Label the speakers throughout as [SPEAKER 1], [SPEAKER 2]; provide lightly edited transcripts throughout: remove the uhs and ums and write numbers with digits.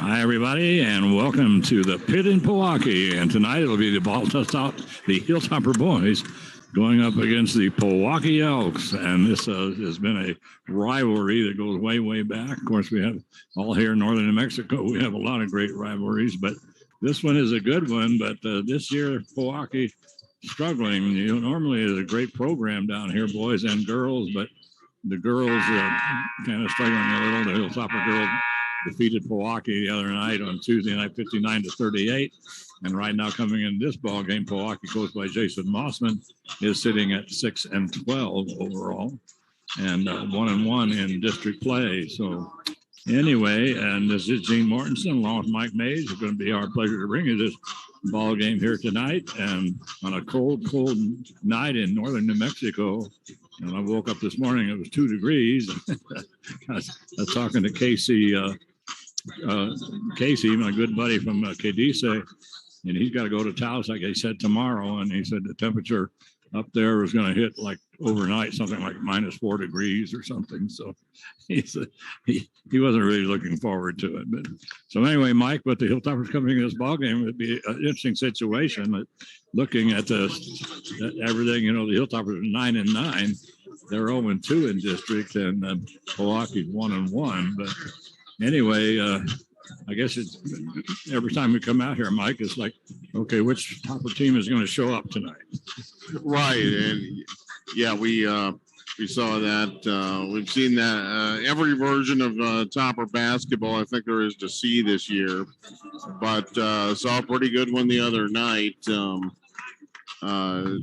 [SPEAKER 1] Hi, everybody, and welcome to the Pit in Pojoaque. And tonight it'll be the the Hilltopper boys going up against the Pojoaque Elks. And this has been a rivalry that goes way, way back. Of course, we have all here in northern New Mexico, we have a lot of great rivalries, but this one is a good one. But this year, Pojoaque struggling. You know, normally it's a great program down here, boys and girls, but the girls kind of struggling a little. The Hilltopper girls defeated Pojoaque the other night on Tuesday night, 59-38. And right now, coming in this ball game, Pojoaque, coached by Jason Mossman, is sitting at 6-12 overall, and 1-1 in district play. So, anyway, and this is Gene Mortensen along with Mike Mays. It's going to be our pleasure to bring you this ball game here tonight, and on a cold, cold night in northern New Mexico. And I woke up this morning, it was 2 degrees. I was talking to Casey, my good buddy from Cadice, and he's got to go to Taos, like I said, tomorrow. And he said the temperature up there was going to hit like overnight, something like -4 degrees or something. So he said he wasn't really looking forward to it. But so anyway, Mike, with the Hilltoppers coming in this ball game, it'd be an interesting situation. But looking at everything, you know, the Hilltoppers are 9-9. They're 0-2 in district, and Pojoaque's 1-1. But anyway, I guess it's every time we come out here, Mike, it's like, okay, which Topper team is going to show up tonight?
[SPEAKER 2] Right, and yeah, we saw that. We've seen that every version of Topper basketball. I think there is to see this year, but saw a pretty good one the other night.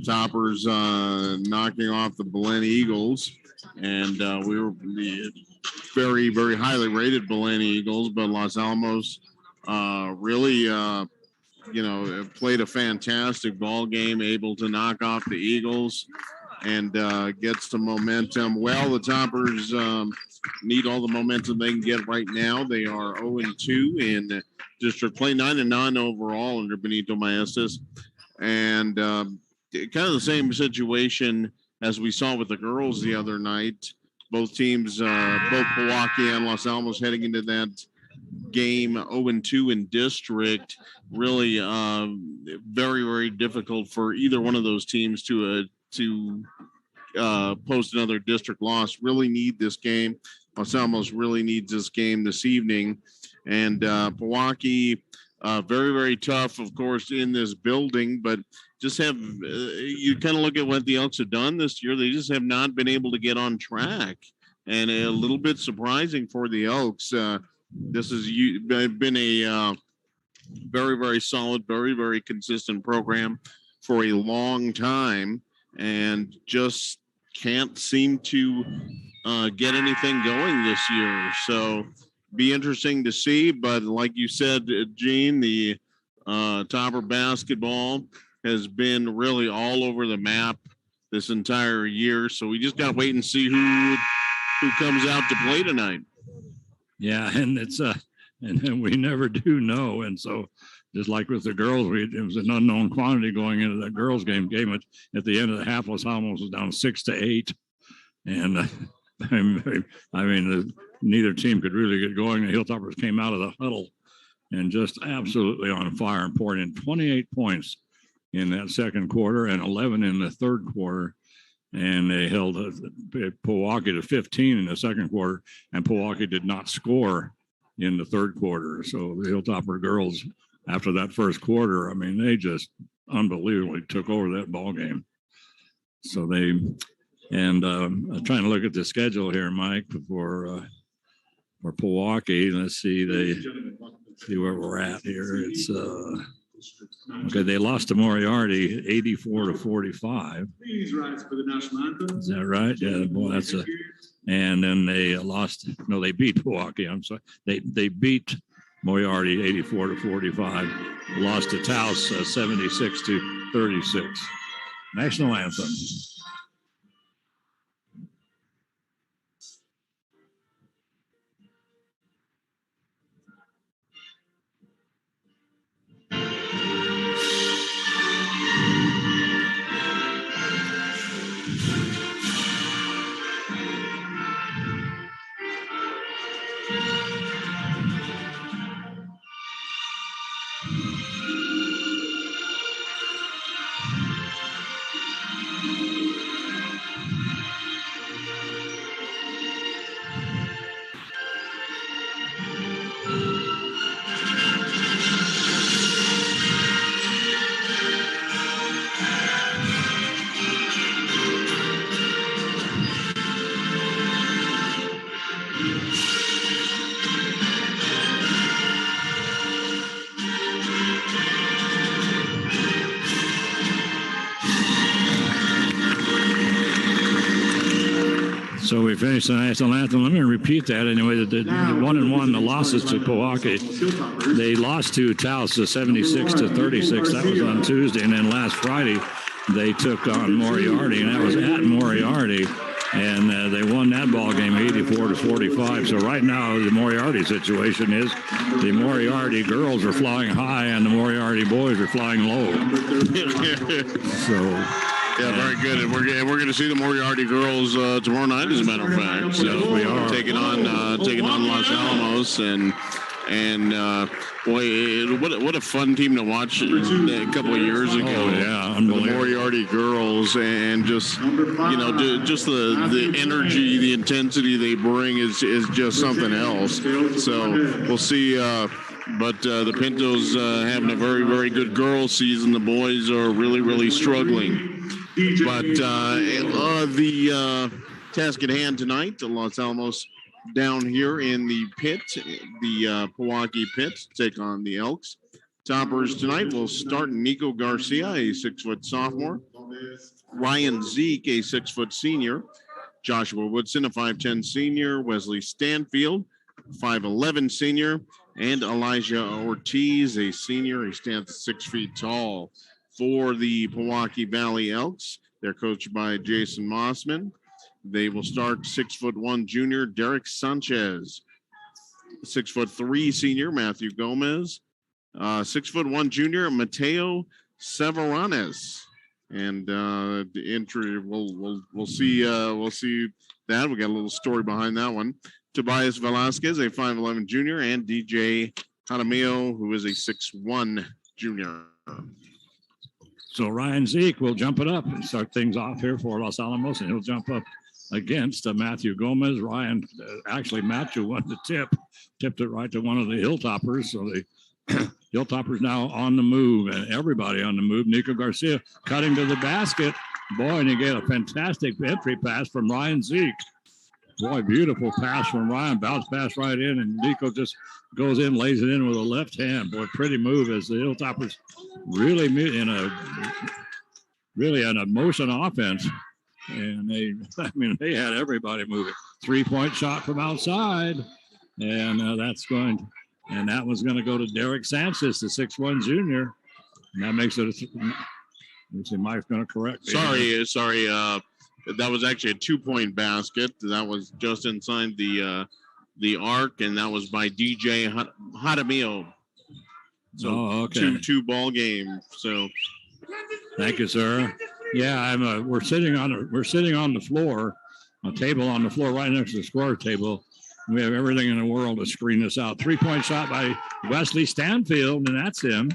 [SPEAKER 2] Toppers knocking off the Belen Eagles, and we were the very, very highly rated Belen Eagles, but Los Alamos really, played a fantastic ball game, able to knock off the Eagles and get some momentum. Well, the Toppers need all the momentum they can get right now. They are 0-2 in district play, 9-9 overall under Benito Maestas. And kind of the same situation as we saw with the girls the other night. Both teams, both Pojoaque and Los Alamos, heading into that game 0-2 in district. Really very, very difficult for either one of those teams to post another district loss. Really need this game. Los Alamos really needs this game this evening. And Pojoaque, very, very tough, of course, in this building, but just have you kind of look at what the Elks have done this year. They just have not been able to get on track, and a little bit surprising for the Elks. This has been a very, very solid, very, very consistent program for a long time, and just can't seem to get anything going this year. So be interesting to see, but like you said, Gene, the Topper basketball has been really all over the map this entire year. So we just got to wait and see who comes out to play tonight.
[SPEAKER 1] Yeah, and it's and we never do know. And so just like with the girls, it was an unknown quantity going into that girls game. At the end of the half, Los Alamos was down 6-8, and I mean, neither team could really get going. The Hilltoppers came out of the huddle and just absolutely on fire and poured in 28 points in that second quarter and 11 in the third quarter. And they held Pojoaque to 15 in the second quarter, and Pojoaque did not score in the third quarter. So the Hilltopper girls, after that first quarter, I mean, they just unbelievably took over that ball game. So I'm trying to look at the schedule here, Mike, for Pojoaque. Let's see where we're at here. It's okay. They lost to Moriarty 84-45. Is that right? Yeah, boy, and then they lost. No, they beat Pojoaque. I'm sorry. They beat Moriarty 84-45. Lost to Taos 76-36. National anthem. So we finished the national anthem. Let me repeat that anyway. The 1-1, the losses to Pojoaque. They lost to Taos 76-36. That was on Tuesday. And then last Friday, they took on Moriarty, and that was at Moriarty. And they won that ball game 84-45. So right now, the Moriarty situation is the Moriarty girls are flying high and the Moriarty boys are flying low. So...
[SPEAKER 2] Yeah, very good. And we're going to see the Moriarty girls tomorrow night, as a matter of fact. So
[SPEAKER 1] yes, we are
[SPEAKER 2] taking on Los Alamos, and boy, what a fun team to watch a couple of years ago.
[SPEAKER 1] Oh, yeah,
[SPEAKER 2] the
[SPEAKER 1] unbelievable.
[SPEAKER 2] Moriarty girls, and just just the energy, the intensity they bring is just something else. So we'll see. But the Pintos having a very, very good girls season. The boys are really, really struggling. But the task at hand tonight, the Los Alamos down here in the pit, the Pojoaque pit, take on the Elks. Toppers tonight will start Nico Garcia, a 6-foot sophomore. Ryan Zeke, a 6-foot senior. Joshua Woodson, a 5'10 senior. Wesley Stanfield, 5'11 senior. And Elijah Ortiz, a senior. He stands 6 feet tall. For the Pojoaque Valley Elks, they're coached by Jason Mossman. They will start 6'1" junior Derek Sanchez, 6'3" senior Matthew Gomez, 6'1" junior Mateo Severanes, and the entry we'll see that. We got a little story behind that one. Tobias Velasquez, a 5'11" junior, and DJ Jaramillo, who is a 6'1" junior.
[SPEAKER 1] So Ryan Zeke will jump it up and start things off here for Los Alamos, and he'll jump up against Matthew Gomez. Ryan, actually Matthew won the tipped it right to one of the Hilltoppers. So the Hilltoppers now on the move, and everybody on the move. Nico Garcia cutting to the basket. Boy, and he gave a fantastic entry pass from Ryan Zeke. Boy, beautiful pass from Ryan. Bounce pass right in, and Nico just goes in, lays it in with a left hand. Boy, pretty move as the Hilltoppers really in an motion offense. And they had everybody moving. 3-point shot from outside. And that was going to go to Derek Sanchez, the 6'1" junior. And that makes it let's see, Mike's going to correct me.
[SPEAKER 2] Sorry. That was actually a 2-point basket. That was just inside the arc, and that was by DJ Jaramillo. So
[SPEAKER 1] okay.
[SPEAKER 2] 2-2 ball game. So
[SPEAKER 1] thank you, sir. Yeah, we're sitting on the floor, a table on the floor right next to the score table. We have everything in the world to screen this out. 3-point shot by Wesley Stanfield, and that's him.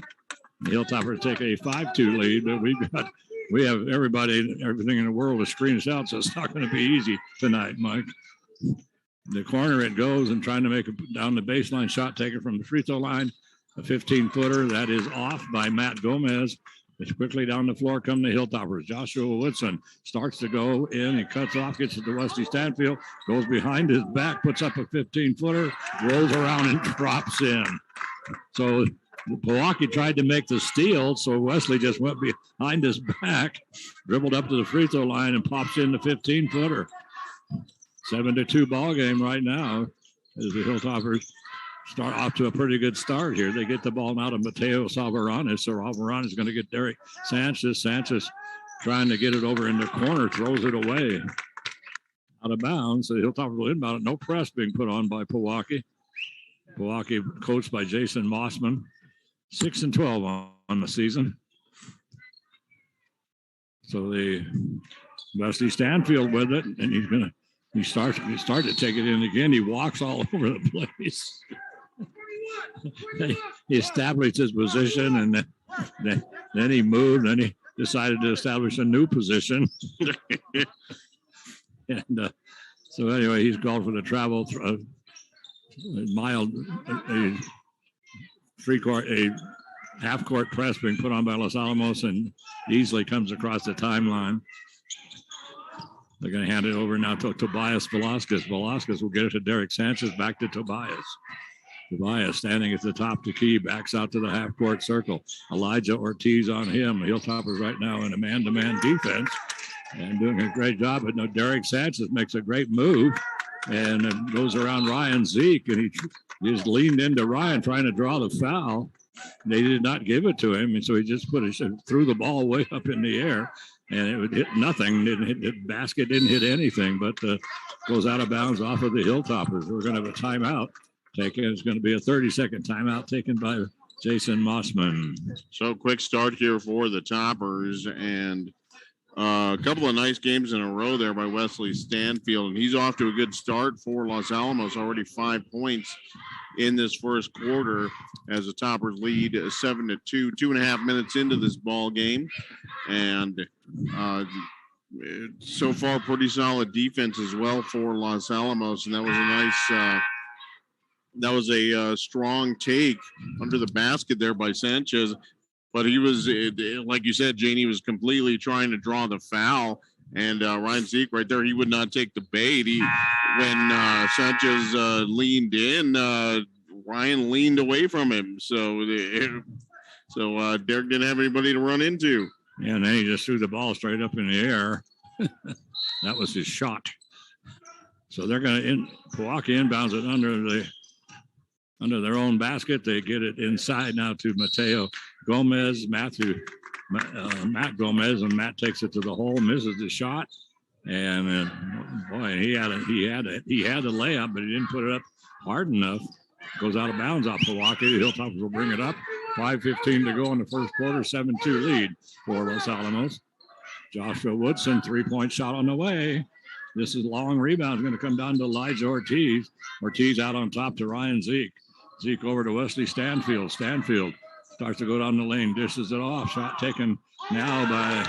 [SPEAKER 1] The Hilltoppers take a 5-2 lead, but we have everything in the world to screen us out, so it's not going to be easy tonight, Mike. The corner it goes, and trying to make it down the baseline shot taken from the free throw line, a 15-footer. That is off by Matt Gomez. It's quickly down the floor come the Hilltoppers. Joshua Woodson starts to go in. He cuts off, gets it to Wesley Stanfield, goes behind his back, puts up a 15-footer, rolls around and drops in. So Pojoaque tried to make the steal, so Wesley just went behind his back, dribbled up to the free throw line, and pops in the 15-footer. 7-2 ball game right now as the Hilltoppers start off to a pretty good start here. They get the ball now to Mateo Salveranes. So Salveranes is going to get Derek Sanchez. Sanchez trying to get it over in the corner, throws it away. Out of bounds. So the Hilltoppers will inbound it. No press being put on by Pojoaque. Pojoaque coached by Jason Mossman. 6-12 on the season. So the Wesley Stanfield with it, and he started to take it in again. He walks all over the place. He established his position, and then he moved, and he decided to establish a new position. And so anyway, he's called for the travel, a half-court press being put on by Los Alamos, and easily comes across the timeline. They're going to hand it over now to Tobias Velasquez. Velasquez will get it to Derek Sanchez, back to Tobias. Tobias standing at the top of the key, backs out to the half-court circle. Elijah Ortiz on him. The Hilltoppers right now in a man-to-man defense. and doing a great job. But no, Derek Sanchez makes a great move and it goes around Ryan Zeke, and he just leaned into Ryan trying to draw the foul. They did not give it to him, and so he just threw the ball way up in the air, and it would hit nothing. Didn't hit the basket, didn't hit anything, but goes out of bounds off of the Hilltoppers. We're going to have a timeout taken. It's going to be a 30-second timeout taken by Jason Mossman.
[SPEAKER 2] So quick start here for the Toppers, and a couple of nice games in a row there by Wesley Stanfield, and he's off to a good start for Los Alamos. Already 5 points in this first quarter as the Toppers lead 7-2, 2.5 minutes into this ball game, and so far pretty solid defense as well for Los Alamos, and that was a nice. That was a strong take under the basket there by Sanchez. But he was, like you said, Janie was completely trying to draw the foul. And Ryan Zeke right there, he would not take the bait. When Sanchez leaned in, Ryan leaned away from him. So Derek didn't have anybody to run into.
[SPEAKER 1] Yeah, and then he just threw the ball straight up in the air. That was his shot. So they're going to Pojoaque inbounds it under their own basket. They get it inside now to Mateo Gomez, Matt Gomez, and Matt takes it to the hole, misses the shot, and boy, he had a layup, but he didn't put it up hard enough. Goes out of bounds off Pojoaque. The Hilltoppers will bring it up. 5:15 to go in the first quarter. 7-2 lead for Los Alamos. Joshua Woodson, 3-point shot on the way. This is long rebound. Going to come down to Elijah Ortiz. Ortiz out on top to Ryan Zeke. Zeke over to Wesley Stanfield. Stanfield starts to go down the lane, dishes it off. Shot taken now by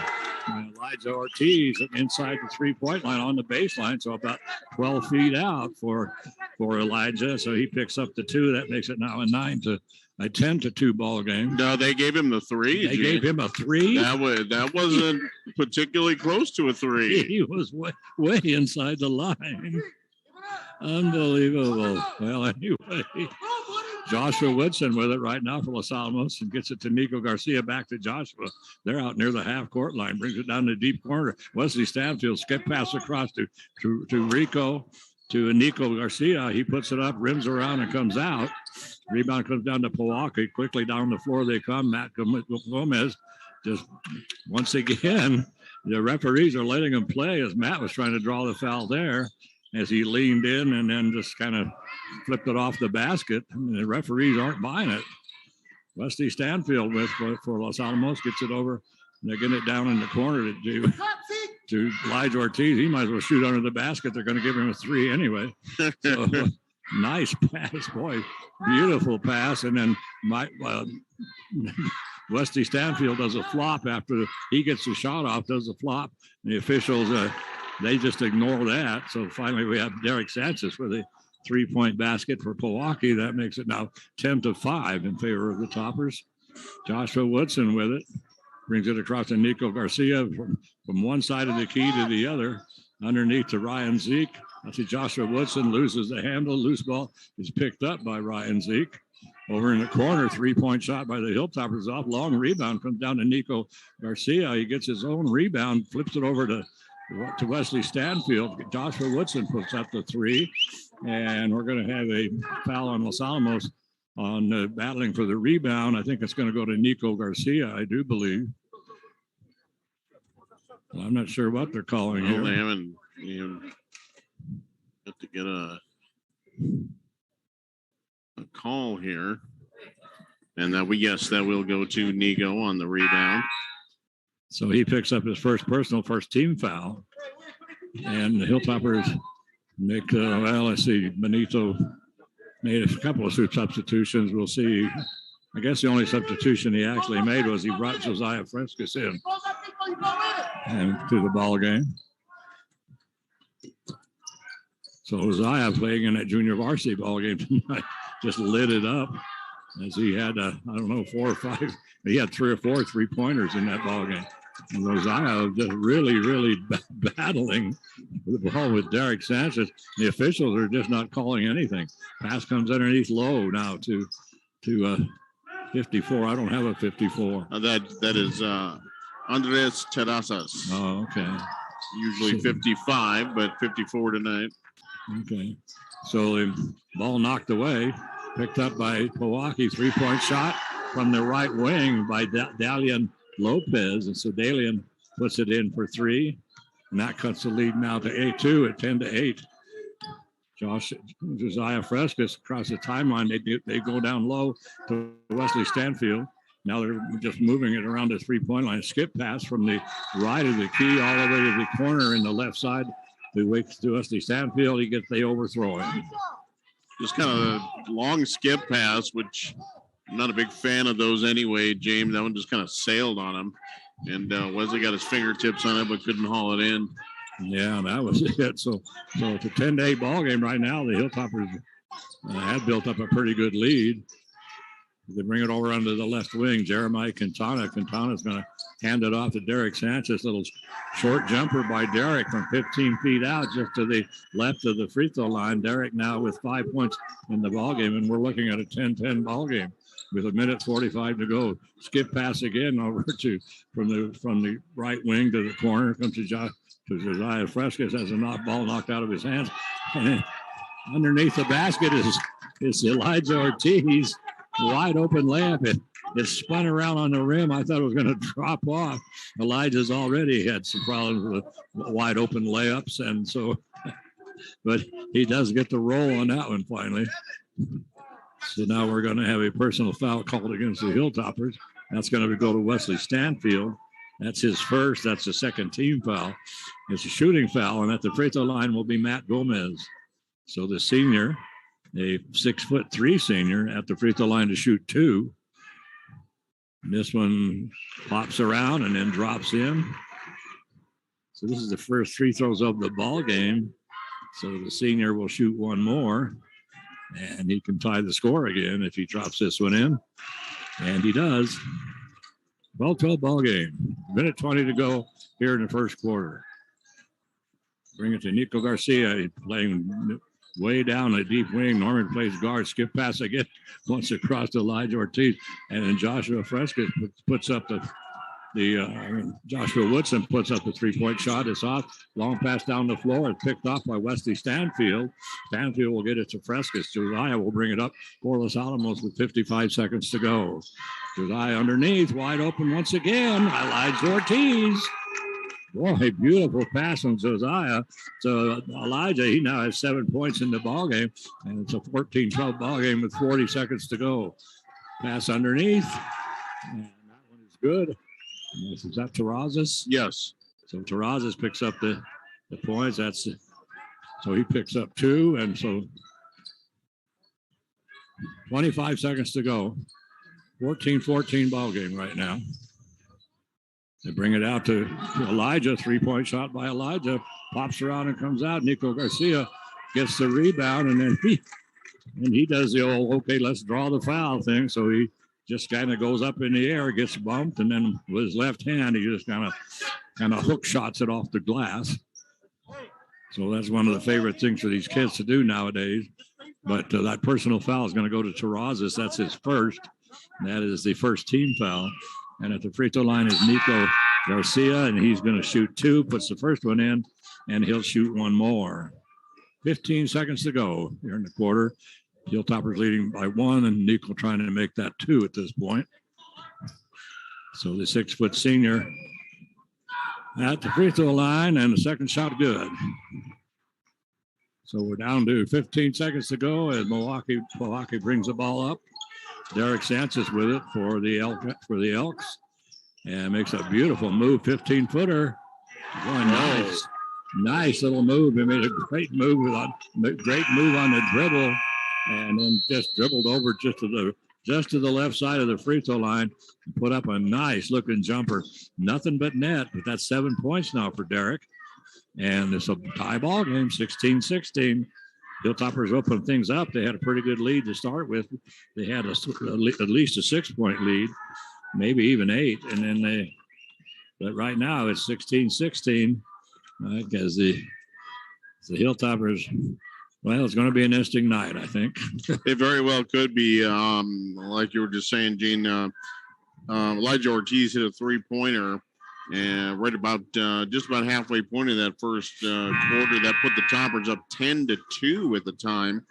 [SPEAKER 1] Elijah Ortiz inside the 3-point line on the baseline. So about 12 feet out for Elijah. So he picks up the 2. That makes it now a 10-2 ball game.
[SPEAKER 2] No, they gave him the 3.
[SPEAKER 1] They gave him a 3?
[SPEAKER 2] That wasn't particularly close to a 3.
[SPEAKER 1] He was way inside the line. Unbelievable. Well, anyway, Joshua Woodson with it right now for Los Alamos and gets it to Nico Garcia. Back to Joshua. They're out near the half-court line. Brings it down to the deep corner. Wesley Stanfield skip pass across to Rico, to Nico Garcia. He puts it up, rims around, and comes out. Rebound comes down to Pojoaque. Quickly down the floor they come. Matt Gomez just once again, the referees are letting him play as Matt was trying to draw the foul there as he leaned in and then just kind of flipped it off the basket. And the referees aren't buying it. Wesley Stanfield for Los Alamos gets it over. They're getting it down in the corner to Elijah Ortiz. He might as well shoot under the basket. They're going to give him a 3 anyway. So nice pass, boy. Beautiful pass. And then Wesley Stanfield does a flop after he gets the shot off, does a flop. And the officials, they just ignore that. So finally we have Derek Sanchez with a 3-point basket for Pojoaque. That makes it now 10-5 in favor of the Toppers. Joshua Woodson with it. Brings it across to Nico Garcia from one side of the key to the other. Underneath to Ryan Zeke. I see Joshua Woodson loses the handle. Loose ball is picked up by Ryan Zeke. Over in the corner, 3-point shot by the Hilltoppers off. Long rebound comes down to Nico Garcia. He gets his own rebound, flips it over to Wesley Stanfield. Joshua Woodson puts up the 3. And we're going to have a foul on Los Alamos on battling for the rebound. I think it's going to go to Nico Garcia, I do believe. Well, I'm not sure what they're calling here.
[SPEAKER 2] They haven't have to get a call here. And that that will go to Nico on the rebound.
[SPEAKER 1] So he picks up his first team foul. And the Hilltoppers make, let's see, Benito made a couple of substitutions. We'll see. I guess the only substitution he actually made was he brought Josiah Frescas in and to the ball game. So Josiah playing in that junior varsity ball game tonight just lit it up as he had, 4 or 5. He had 3 or 4 3-pointers in that ball game. And Josiah just really battling the ball with Derek Sanchez. The officials are just not calling anything. Pass comes underneath low now to 54. I don't have a 54.
[SPEAKER 2] That is Andres Terrazas.
[SPEAKER 1] Oh, okay.
[SPEAKER 2] Usually 55, but 54 tonight.
[SPEAKER 1] Okay. So the ball knocked away, picked up by Pojoaque. 3-point shot from the right wing by Dalian Lopez. And so Dalian puts it in for 3. And that cuts the lead now to A2 at 10-8. Josiah Frescas across the timeline. They go down low to Wesley Stanfield. Now they're just moving it around the 3-point line. Skip pass from the right of the key all the way to the corner in the left side. We wait to Wesley Stanfield. He gets the overthrow.
[SPEAKER 2] Just kind of a long skip pass, which I'm not a big fan of those anyway, James. That one just kind of sailed on him. And Wesley got his fingertips on it, but couldn't haul it in.
[SPEAKER 1] Yeah, that was it. So it's a 10-8 ball game right now. The Hilltoppers have built up a pretty good lead. They bring it over onto the left wing. Jeremiah Quintana. Quintana's going to hand it off to Derek Sanchez. Little short jumper by Derek from 15 feet out, just to the left of the free throw line. Derek now with 5 points in the ball game, and we're looking at a 10-10 ball game with 1:45 to go. Skip pass again over to from the right wing to the corner. Comes to Josiah Frescas, has a ball knocked out of his hands. And underneath the basket is Elijah Ortiz. Wide open layup. It spun around on the rim. I thought it was going to drop off. Elijah's already had some problems with wide open layups. And so, but he does get the roll on that one finally. So now we're going to have a personal foul called against the Hilltoppers. That's going to go to Wesley Stanfield. That's his first. That's the second team foul. It's a shooting foul, and at the free throw line will be Matt Gomez. So the senior, a 6'3" senior, at the free throw line to shoot 2. And this one pops around and then drops in. So this is the first free throws of the ball game. So the senior will shoot one more, and he can tie the score again if he drops this one in. And he does. 12-12 ball game. 1:20 to go here in the first quarter. Bring it to Nico Garcia, playing way down the deep wing. Norman plays guard. Skip pass again. Once across to Elijah Ortiz. And then Joshua Frescas puts up Joshua Woodson puts up the 3-point shot. It's off. Long pass down the floor. It's picked off by Wesley Stanfield. Stanfield will get it to Frescas. Josiah will bring it up for Los Alamos with 55 seconds to go. Josiah underneath. Wide open once again. Elijah Ortiz. Boy, beautiful pass from Josiah. So Elijah, he now has 7 points in the ball game, and it's a 14-12 ball game with 40 seconds to go. Pass underneath, and that one is good. Is that Terrazas?
[SPEAKER 2] Yes.
[SPEAKER 1] So Terrazas picks up the points. So he picks up 2, and so 25 seconds to go. 14-14 ball game right now. They bring it out to Elijah. 3-point shot by Elijah. Pops around and comes out. Nico Garcia gets the rebound, and then he does the old, okay, let's draw the foul thing. So he just kind of goes up in the air, gets bumped, and then with his left hand, he just kind of hook shots it off the glass. So that's one of the favorite things for these kids to do nowadays. But that personal foul is going to go to Terrazas. That's his first. That is the first team foul. And at the free throw line is Nico Garcia, and he's going to shoot 2, puts the first one in, and he'll shoot one more. 15 seconds to go here in the quarter. Hilltoppers leading by 1, and Nico trying to make that 2 at this point. So the 6-foot senior at the free throw line, and the second shot good. So we're down to 15 seconds to go as Pojoaque brings the ball up. Derek Sanchez with it for the Elks, and makes a beautiful move, 15-footer. Nice little move. He made a great move on the dribble, and then just dribbled over just to the left side of the free throw line and put up a nice looking jumper. Nothing but net, but that's 7 points now for Derek. And it's a tie ball game, 16-16. Hilltoppers opened things up. They had a pretty good lead to start with. They had at least a 6-point lead, maybe even 8. And then but right now it's 16-16 because the Hilltoppers, well, it's going to be an interesting night, I think.
[SPEAKER 2] It very well could be. Like you were just saying, Gene, Elijah Ortiz hit a 3-pointer and right about just about halfway point of that first quarter, that put the Toppers up 10-2 at the time.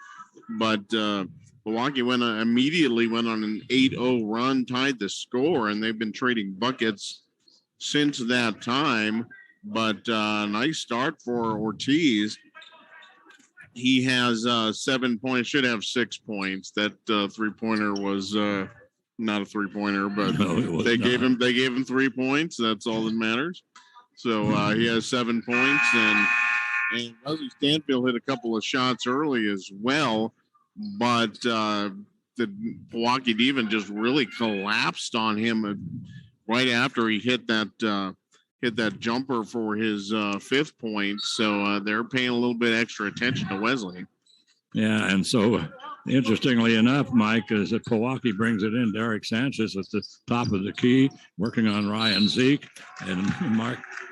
[SPEAKER 2] But Pojoaque immediately went on an 8-0 run, tied the score, and they've been trading buckets since that time. But nice start for Ortiz. He has 7 points, should have 6 points. That 3-pointer was not a 3-pointer, but
[SPEAKER 1] No,
[SPEAKER 2] they gave him 3 points. That's all that matters. So he has 7 points, and Wesley Stanfield hit a couple of shots early as well, but the Pojoaque Divan just really collapsed on him right after he hit that jumper for his 5th point. So they're paying a little bit extra attention to Wesley.
[SPEAKER 1] Yeah, and so interestingly enough, Mike, is that Pojoaque brings it in. Derek Sanchez at the top of the key, working on Ryan Zeke, and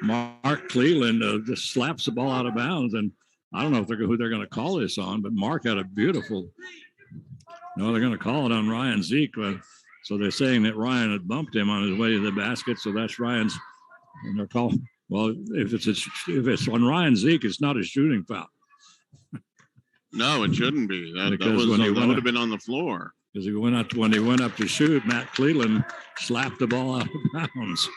[SPEAKER 1] Mark Cleland just slaps the ball out of bounds. And I don't know who they're going to call this on, but Mark had a beautiful. No, they're going to call it on Ryan Zeke. So they're saying that Ryan had bumped him on his way to the basket. So that's Ryan's. And they're calling. Well, if it's on Ryan Zeke, it's not a shooting foul.
[SPEAKER 2] No, it shouldn't be. That would have been on the floor.
[SPEAKER 1] Because when he went up to shoot, Matt Cleland slapped the ball out of bounds.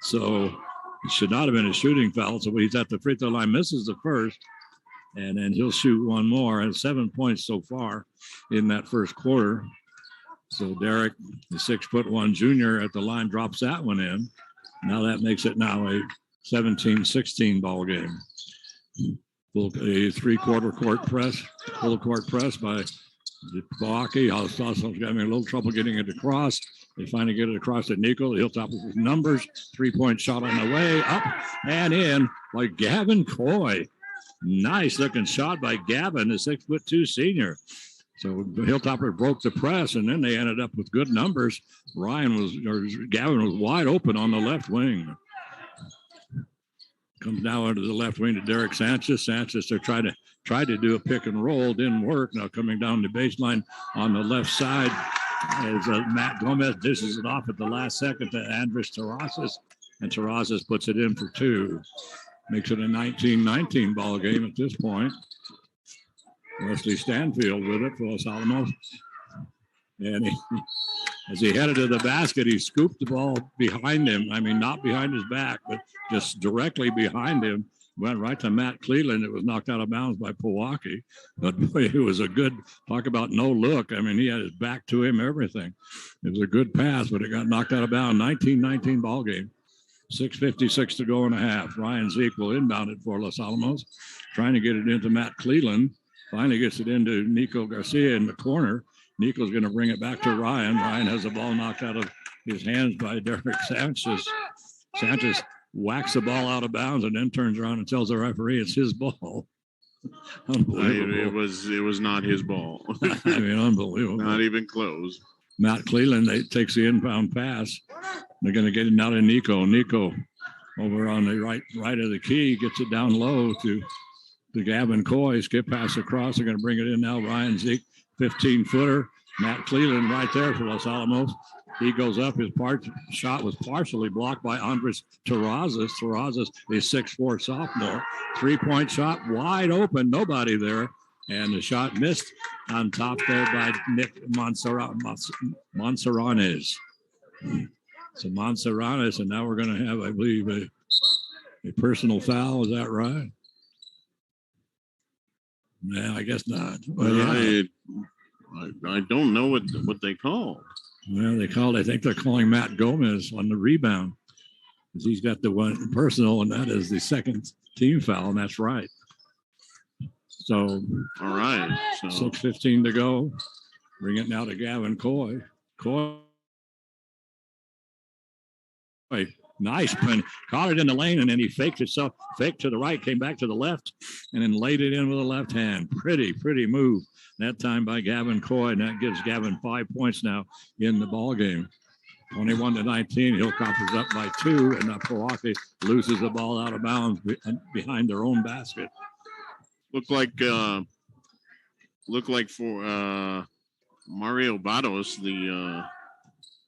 [SPEAKER 1] So it should not have been a shooting foul. So he's at the free throw line, misses the first, and then he'll shoot one more. And 7 points so far in that first quarter. So Derek, the 6'1" junior at the line, drops that one in. Now that makes it now a 17-16 ball game. A full court press by Pojoaque. Alsasso's having a little trouble getting it across. They finally get it across to Nico. He'll top of his numbers. 3-point shot on the way, up and in by Gavin Coy. Nice looking shot by Gavin, the 6'2" senior. So Hilltopper broke the press, and then they ended up with good numbers. Gavin was wide open on the left wing. Comes now into the left wing to Derek Sanchez. Sanchez, they tried to do a pick and roll, didn't work. Now coming down the baseline on the left side as Matt Gomez dishes it off at the last second to Andres Terrazas, and Terrazas puts it in for 2. Makes it a 19-19 ball game at this point. Wesley Stanfield with it for Los Alamos. And as he headed to the basket, he scooped the ball behind him. I mean, not behind his back, but just directly behind him. Went right to Matt Cleland. It was knocked out of bounds by Pojoaque. But boy, it was a good, talk about no look. I mean, he had his back to him, everything. It was a good pass, but it got knocked out of bounds. 19-19 ball game. 6:56 to go in a half. Ryan Zeke will inbound it for Los Alamos. Trying to get it into Matt Cleland. Finally gets it into Nico Garcia in the corner. Nico's going to bring it back to Ryan. Ryan has the ball knocked out of his hands by Derek Sanchez. Sanchez whacks the ball out of bounds and then turns around and tells the referee it's his ball. Unbelievable.
[SPEAKER 2] It was not his ball.
[SPEAKER 1] I mean, unbelievable.
[SPEAKER 2] Not even close.
[SPEAKER 1] Matt Cleland takes the inbound pass. They're going to get it out of Nico. Nico over on the right of the key gets it down low to Gavin Coy. Skip pass across. They're going to bring it in now. Ryan Zeke, 15-footer. Matt Cleland right there for Los Alamos. He goes up. His shot was partially blocked by Andres Terrazas. Terrazas is 6'4" sophomore. 3-point shot wide open. Nobody there. And the shot missed on top there by Nick Monseranes. So Monseranes, and now we're going to have, I believe, a personal foul. Is that right? No, I guess not. Well, yeah.
[SPEAKER 2] I don't know what they called.
[SPEAKER 1] Well, I think they're calling Matt Gomez on the rebound because he's got the one personal, and that is the second team foul, and that's right. So,
[SPEAKER 2] all right. So
[SPEAKER 1] 6:15 to go. Bring it now to Gavin Coy. Nice pin. Caught it in the lane, and then he faked to the right, came back to the left, and then laid it in with the left hand. Pretty move that time by Gavin Coy, and that gives Gavin 5 points now in the ball game. 21-19. Hilltop is up by 2, and now Pojoaque loses the ball out of bounds behind their own basket.
[SPEAKER 2] Looked like for Mario Batos,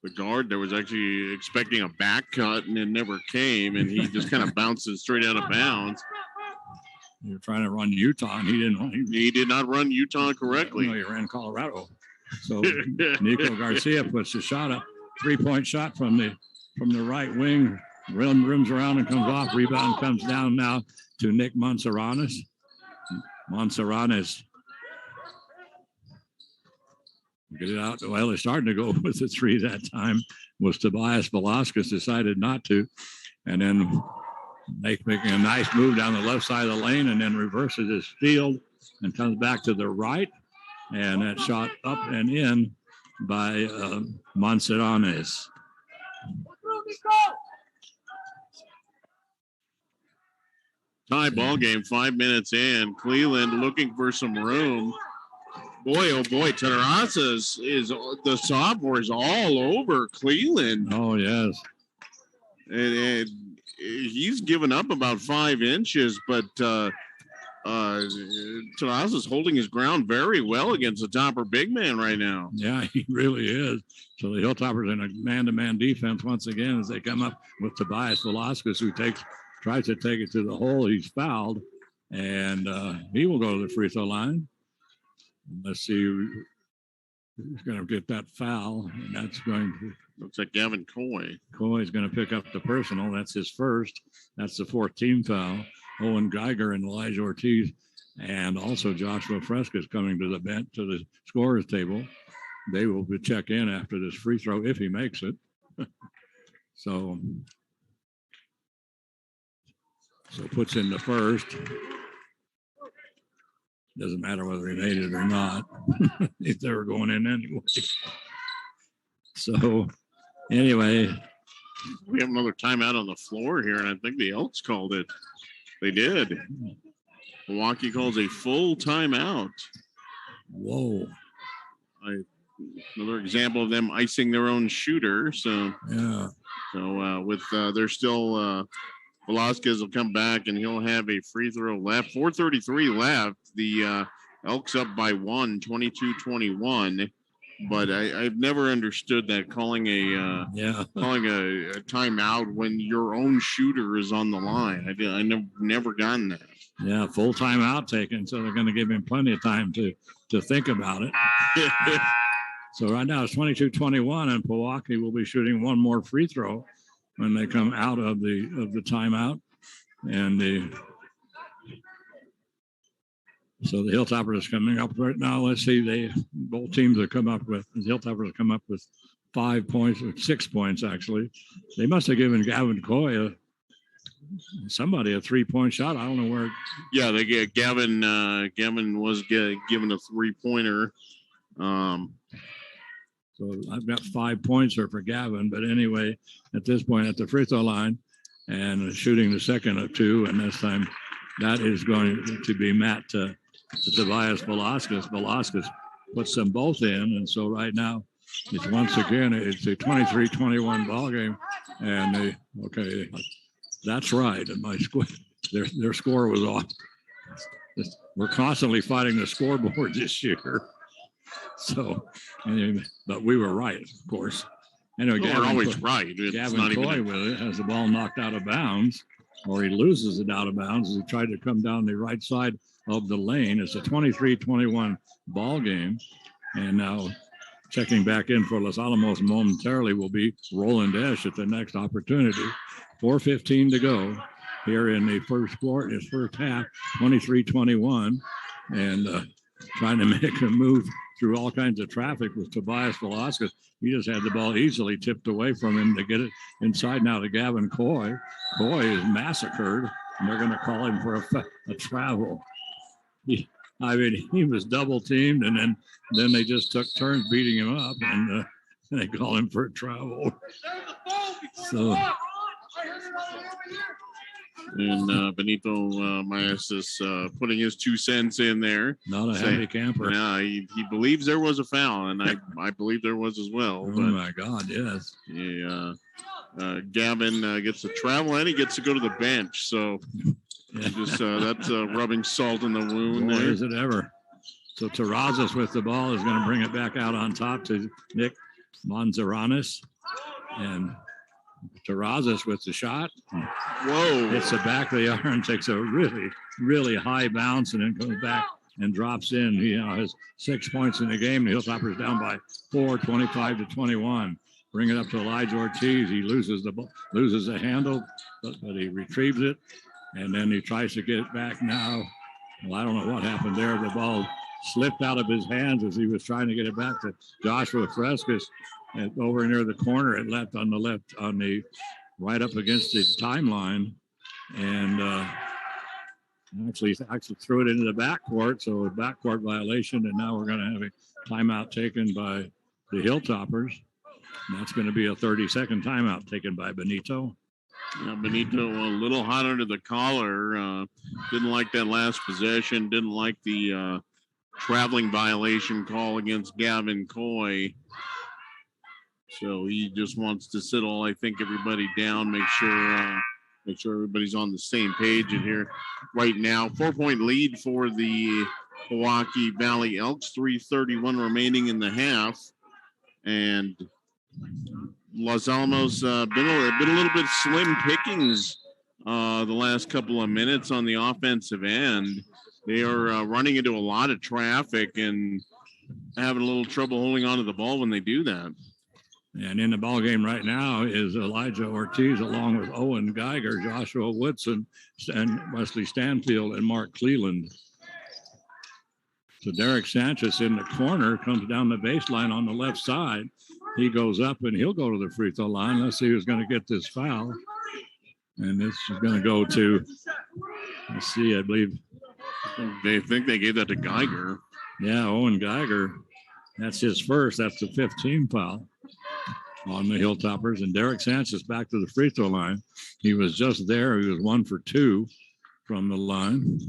[SPEAKER 2] the guard there was actually expecting a back cut and it never came, and he just kind of bounced it straight out of bounds.
[SPEAKER 1] You're trying to run Utah, and he didn't.
[SPEAKER 2] He did not run Utah correctly.
[SPEAKER 1] No, he ran Colorado. So Nico Garcia puts the shot up, 3-point shot from the right wing, rims around and comes off. Rebound comes down now to Nick Monseranes. Get it out. Well, they're starting to go with the three that time. Was Tobias Velasquez decided not to, and then making a nice move down the left side of the lane, and then reverses his field and comes back to the right, and that shot up and in by Monseranes.
[SPEAKER 2] Tie ball game, 5 minutes in. Cleveland looking for some room. Boy, oh boy, Terraza is the sophomore is all over Cleveland.
[SPEAKER 1] Oh, yes.
[SPEAKER 2] And he's given up about 5 inches, but Terraza's holding his ground very well against the topper big man right now.
[SPEAKER 1] Yeah, he really is. So the Hilltoppers in a man-to-man defense once again as they come up with Tobias Velasquez, who tries to take it to the hole. He's fouled, and he will go to the free throw line. Let's see who's going to get that foul, and that's going to.
[SPEAKER 2] Looks like Gavin Coy.
[SPEAKER 1] Coy's going to pick up the personal. That's his first. That's the 14th foul. Owen Geiger and Elijah Ortiz, and also Joshua Fresca is coming to the bench, to the scorer's table. They will check in after this free throw if he makes it. So puts in the first. Doesn't matter whether he made it or not. If they were going in anyway. So anyway.
[SPEAKER 2] We have another timeout on the floor here, and I think the Elks called it. They did. Milwaukee calls a full timeout.
[SPEAKER 1] Whoa.
[SPEAKER 2] Another example of them icing their own shooter. So,
[SPEAKER 1] yeah.
[SPEAKER 2] So there's still Velasquez will come back and he'll have a free throw left. 4:33 left. The Elks up by 1, 22-21. But I've never understood that calling a timeout when your own shooter is on the line. I never gotten that.
[SPEAKER 1] Yeah, full timeout taken, so they're going to give him plenty of time to think about it. So right now it's 22-21, and Pojoaque will be shooting one more free throw when they come out of the timeout, and so the Hilltoppers is coming up right now. Let's see, both teams have come up with, the Hilltoppers have come up with 5 points, or 6 points actually. They must have given Gavin Coy somebody a 3-point shot. I don't know where.
[SPEAKER 2] Yeah, they get Gavin was given a 3-pointer.
[SPEAKER 1] So I've got 5 points here for Gavin, but anyway, at this point at the free throw line and shooting the second of 2, and this time that is going to be Matt to Tobias Velasquez. Velasquez puts them both in, and so right now it's once again it's a 23-21 ball game, and that's right. And my their score was off. We're constantly fighting the scoreboard this year. So, anyway, but we were right, of course. Anyway,
[SPEAKER 2] we're always right.
[SPEAKER 1] Gavin Coy with it has the ball knocked out of bounds, or he loses it out of bounds as he tried to come down the right side of the lane. It's a 23-21 ball game, and now checking back in for Los Alamos momentarily will be Roland Esch at the next opportunity. 4:15 to go here in the first half, 23-21, and trying to make a move through all kinds of traffic with Tobias Velasquez. He just had the ball easily tipped away from him to get it inside now to Gavin Coy. Coy is massacred, and they're going to call him for a travel. He was double teamed, and then they just took turns beating him up, and they call him for a travel. So.
[SPEAKER 2] And Benito Maes is putting his 2 cents in there.
[SPEAKER 1] Not a heavy camper.
[SPEAKER 2] Yeah, he believes there was a foul, and I believe there was as well.
[SPEAKER 1] Oh, my God, yes.
[SPEAKER 2] Yeah, Gavin gets to travel, and he gets to go to the bench. So just that's rubbing salt in the wound.
[SPEAKER 1] Boy,
[SPEAKER 2] there.
[SPEAKER 1] Is it ever. So Terrazas with the ball is going to bring it back out on top to Nick Manzaranes. And Terrazas with the shot.
[SPEAKER 2] Whoa.
[SPEAKER 1] Hits the back of the arm, takes a really, really high bounce, and then comes back and drops in. He has 6 points in the game. The Hilltoppers down by 4, 25-21. Bring it up to Elijah Ortiz. He loses the handle, but he retrieves it, and then he tries to get it back now. Well, I don't know what happened there. The ball slipped out of his hands as he was trying to get it back to Joshua Frescas. And over near the corner, it left on the right up against the timeline, and actually threw it into the backcourt. So a backcourt violation, and now we're going to have a timeout taken by the Hilltoppers. And that's going to be a 30-second timeout taken by Benito.
[SPEAKER 2] Yeah, Benito a little hot under the collar. Didn't like that last possession. Didn't like the traveling violation call against Gavin Coy. So he just wants to settle, I think, everybody down, make sure everybody's on the same page in here right now. 4-point lead for the Pojoaque Valley Elks, 3:31 remaining in the half. And Los Alamos been a little bit slim pickings the last couple of minutes on the offensive end. They are running into a lot of traffic and having a little trouble holding on to the ball when they do that.
[SPEAKER 1] And in the ball game right now is Elijah Ortiz along with Owen Geiger, Joshua Woodson, and Wesley Stanfield, and Mark Cleland. So Derek Sanchez in the corner comes down the baseline on the left side. He goes up and he'll go to the free throw line. Let's see who's going to get this foul. And this is going to go to, let's see, I believe.
[SPEAKER 2] They think they gave that to Geiger.
[SPEAKER 1] Yeah, Owen Geiger. That's his first. That's the 15th foul on the Hilltoppers. And Derek Sanchez back to the free throw line. He was just there. He was 1 for 2 from the line.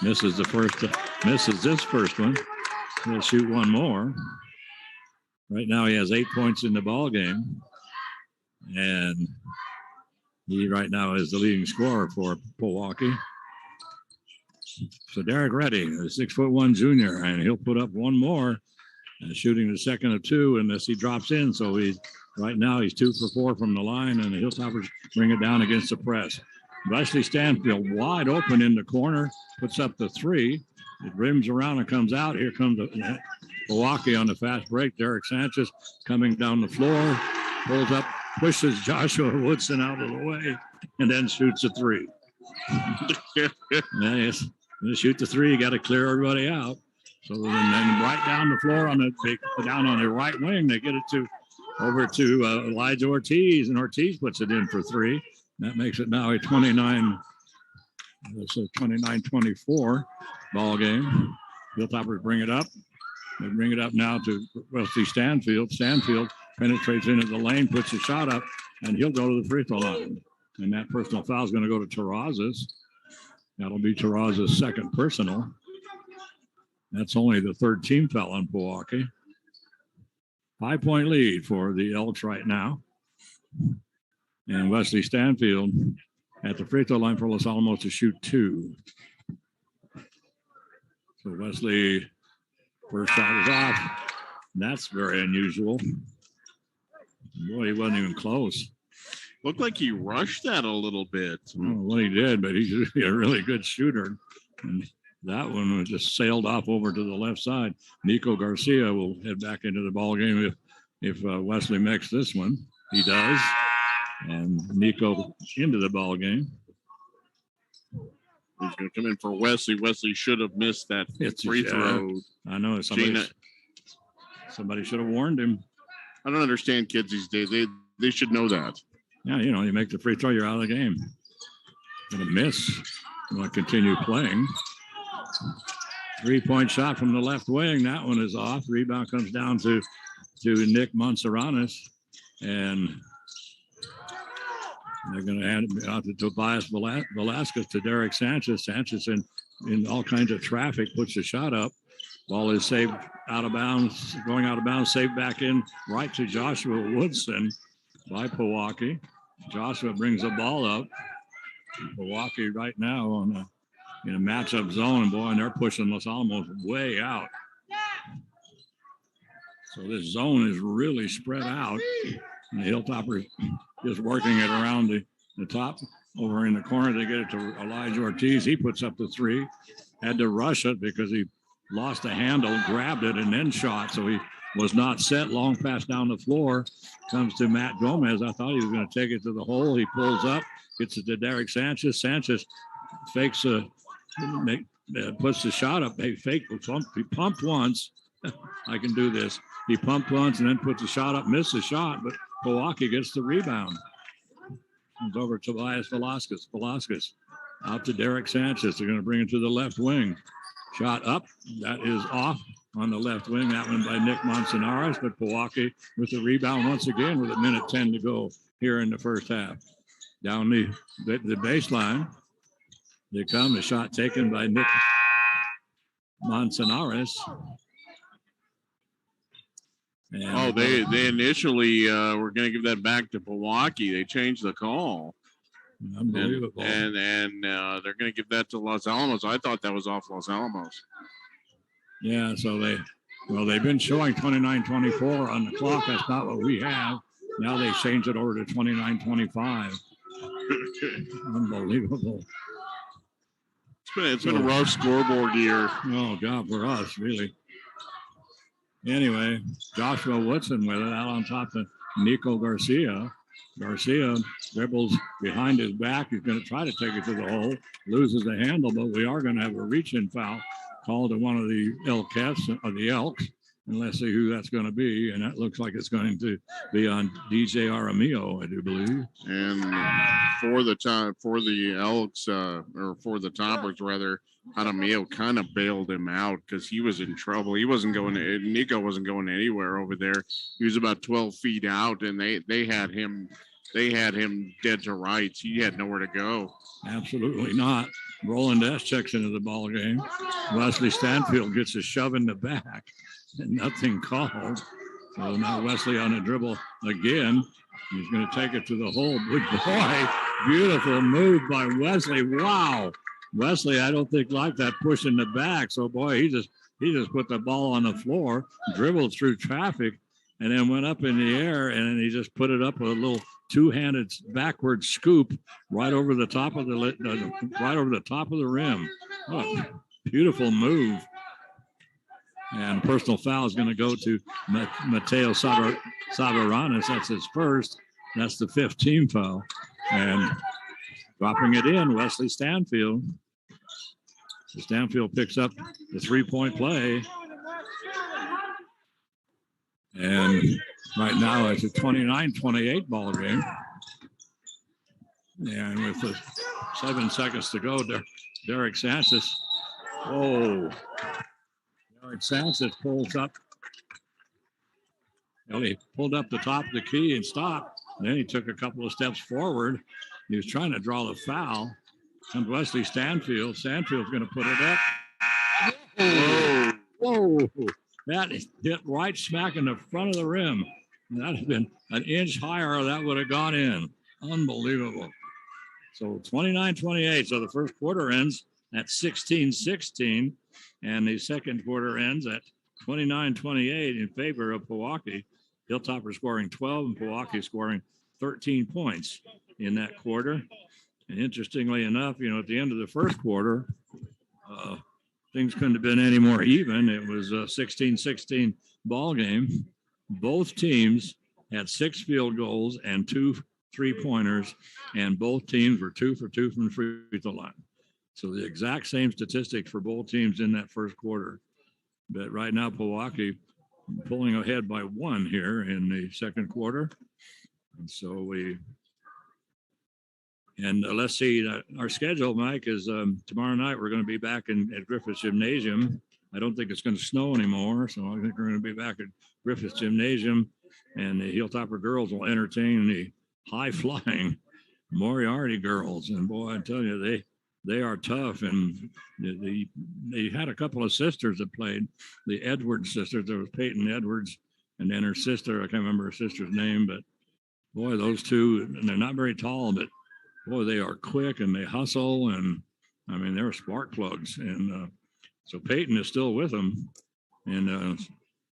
[SPEAKER 1] Misses this first one. He'll shoot one more. Right now he has 8 points in the ball game. And he right now is the leading scorer for Pojoaque. So Derek Reddy, a 6'1" junior, and he'll put up one more. Shooting the second of 2 unless he drops in. So right now he's 2 for 4 from the line, and the Hilltoppers bring it down against the press. Wesley Stanfield wide open in the corner, puts up the 3. It rims around and comes out. Here comes Pojoaque on the fast break. Derek Sanchez coming down the floor, pulls up, pushes Joshua Woodson out of the way, and then shoots a 3. Nice. To shoot the 3, you got to clear everybody out. So then right down the floor down on the right wing, they get it over to Elijah Ortiz, and Ortiz puts it in for 3. That makes it now a 29-24 ball game. Hilltoppers bring it up. They bring it up now to Wesley Stanfield. Stanfield penetrates into the lane, puts a shot up, and he'll go to the free throw line. And that personal foul is going to go to Terrazas. That'll be Terrazas' second personal. That's only the third team foul on Pojoaque. 5-point lead for the Elks right now. And Wesley Stanfield at the free throw line for Los Alamos to shoot 2. So Wesley, first shot is off. That's very unusual. Boy, he wasn't even close.
[SPEAKER 2] Looked like he rushed that a little bit.
[SPEAKER 1] I don't know what he did, but he's a really good shooter. And that one was just sailed off over to the left side. Nico Garcia will head back into the ball game if Wesley makes this one. He does. And Nico into the ball game.
[SPEAKER 2] He's going to come in for Wesley. Wesley should have missed that free throw.
[SPEAKER 1] I know. Somebody should have warned him.
[SPEAKER 2] I don't understand kids these days. They should know that.
[SPEAKER 1] Yeah, you make the free throw, you're out of the game. Going to miss. You want to continue playing. 3-point shot from the left wing. That one is off. Rebound comes down to Nick Monseranes. And they're going to hand it out to Tobias Velasquez to Derek Sanchez. Sanchez in all kinds of traffic puts the shot up. Ball is saved out of bounds, going out of bounds, saved back in right to Joshua Woodson by Pojoaque. Joshua brings the ball up. Pojoaque right now in a matchup zone, and they're pushing Los Alamos way out. So this zone is really spread out. And the Hilltoppers just working it around the top over in the corner. They get it to Elijah Ortiz. He puts up the three. Had to rush it because he lost the handle, grabbed it, and then shot. So he was not set. Long pass down the floor. Comes to Matt Gomez. I thought he was going to take it to the hole. He pulls up, gets it to Derek Sanchez. Sanchez fakes puts the shot up. He pumped once. I can do this. He pumped once and then puts the shot up, missed the shot, but Pojoaque gets the rebound. Comes over to Tobias Velasquez. Velasquez out to Derek Sanchez. They're going to bring it to the left wing. Shot up. That is off on the left wing. That one by Nick Manzanares, but Pojoaque with the rebound once again with 1:10 to go here in the first half. Down the baseline. They come. The shot taken by Nick Manzanares. And
[SPEAKER 2] they initially were going to give that back to Pojoaque. They changed the call.
[SPEAKER 1] Unbelievable.
[SPEAKER 2] And they're going to give that to Los Alamos. I thought that was off Los Alamos.
[SPEAKER 1] Yeah, so they've been showing 29-24 on the clock. That's not what we have. Now they changed it over to 29-25. Unbelievable.
[SPEAKER 2] It's been a rough scoreboard year.
[SPEAKER 1] Oh, God, for us, really. Anyway, Joshua Woodson with it out on top of Nico Garcia. Garcia dribbles behind his back. He's going to try to take it to the hole. Loses the handle, but we are going to have a reach-in foul called to one of the Elks. And let's see who that's going to be. And that looks like it's going to be on DJ Aramillo, I do believe.
[SPEAKER 2] And for the Elks, or for the Toppers rather, Aramillo kind of bailed him out because he was in trouble. He wasn't going. Nico wasn't going anywhere over there. He was about 12 feet out, and they had him dead to rights. He had nowhere to go.
[SPEAKER 1] Absolutely not. Roland S. checks into the ball game. Wesley Stanfield gets a shove in the back, and nothing called. So now Wesley on a dribble again. He's going to take it to the hole. Good boy. Beautiful move by Wesley. Wow. Wesley, I don't think liked that push in the back. So, boy, he just put the ball on the floor, dribbled through traffic, and then went up in the air, and then he just put it up with a little two-handed backward scoop right over the top of the rim. What a beautiful move. And personal foul is going to go to Mateo Sabaranis. That's his first. That's the 5th team foul. And dropping it in, Wesley Stanfield. So Stanfield picks up the three-point play. And right now it's a 29-28 ball game. And with the 7 seconds to go, Derek Sanchez. Oh, Derek Sanchez pulls up. Well, he pulled up the top of the key and stopped. And then he took a couple of steps forward. He was trying to draw the foul. And Wesley Stanfield. Stanfield's going to put it up. Whoa. That hit right smack in the front of the rim. And that had been an inch higher. That would have gone in. Unbelievable. So 29-28. So the first quarter ends at 16-16. And the second quarter ends at 29-28 in favor of Pojoaque. Hilltopper scoring 12 and Pojoaque scoring 13 points in that quarter. And interestingly enough, at the end of the first quarter, things couldn't have been any more even. It was a 16-16 ball game. Both teams had 6 field goals and 2 3-pointers, and both teams were 2 for 2 from the free throw line. So the exact same statistics for both teams in that first quarter. But right now, Pojoaque pulling ahead by 1 here in the second quarter. And so let's see, our schedule, Mike, is tomorrow night we're going to be back at Griffiths Gymnasium. I don't think it's going to snow anymore, so I think we're going to be back at Griffiths Gymnasium, and the Hilltopper girls will entertain the high-flying Moriarty girls. And, boy, I tell you, they are tough, and they had a couple of sisters that played, the Edwards sisters. There was Peyton Edwards, and then her sister, I can't remember her sister's name, but, boy, those two, and they're not very tall, but boy, they are quick and they hustle, and I mean, they're spark plugs. And so Peyton is still with them, and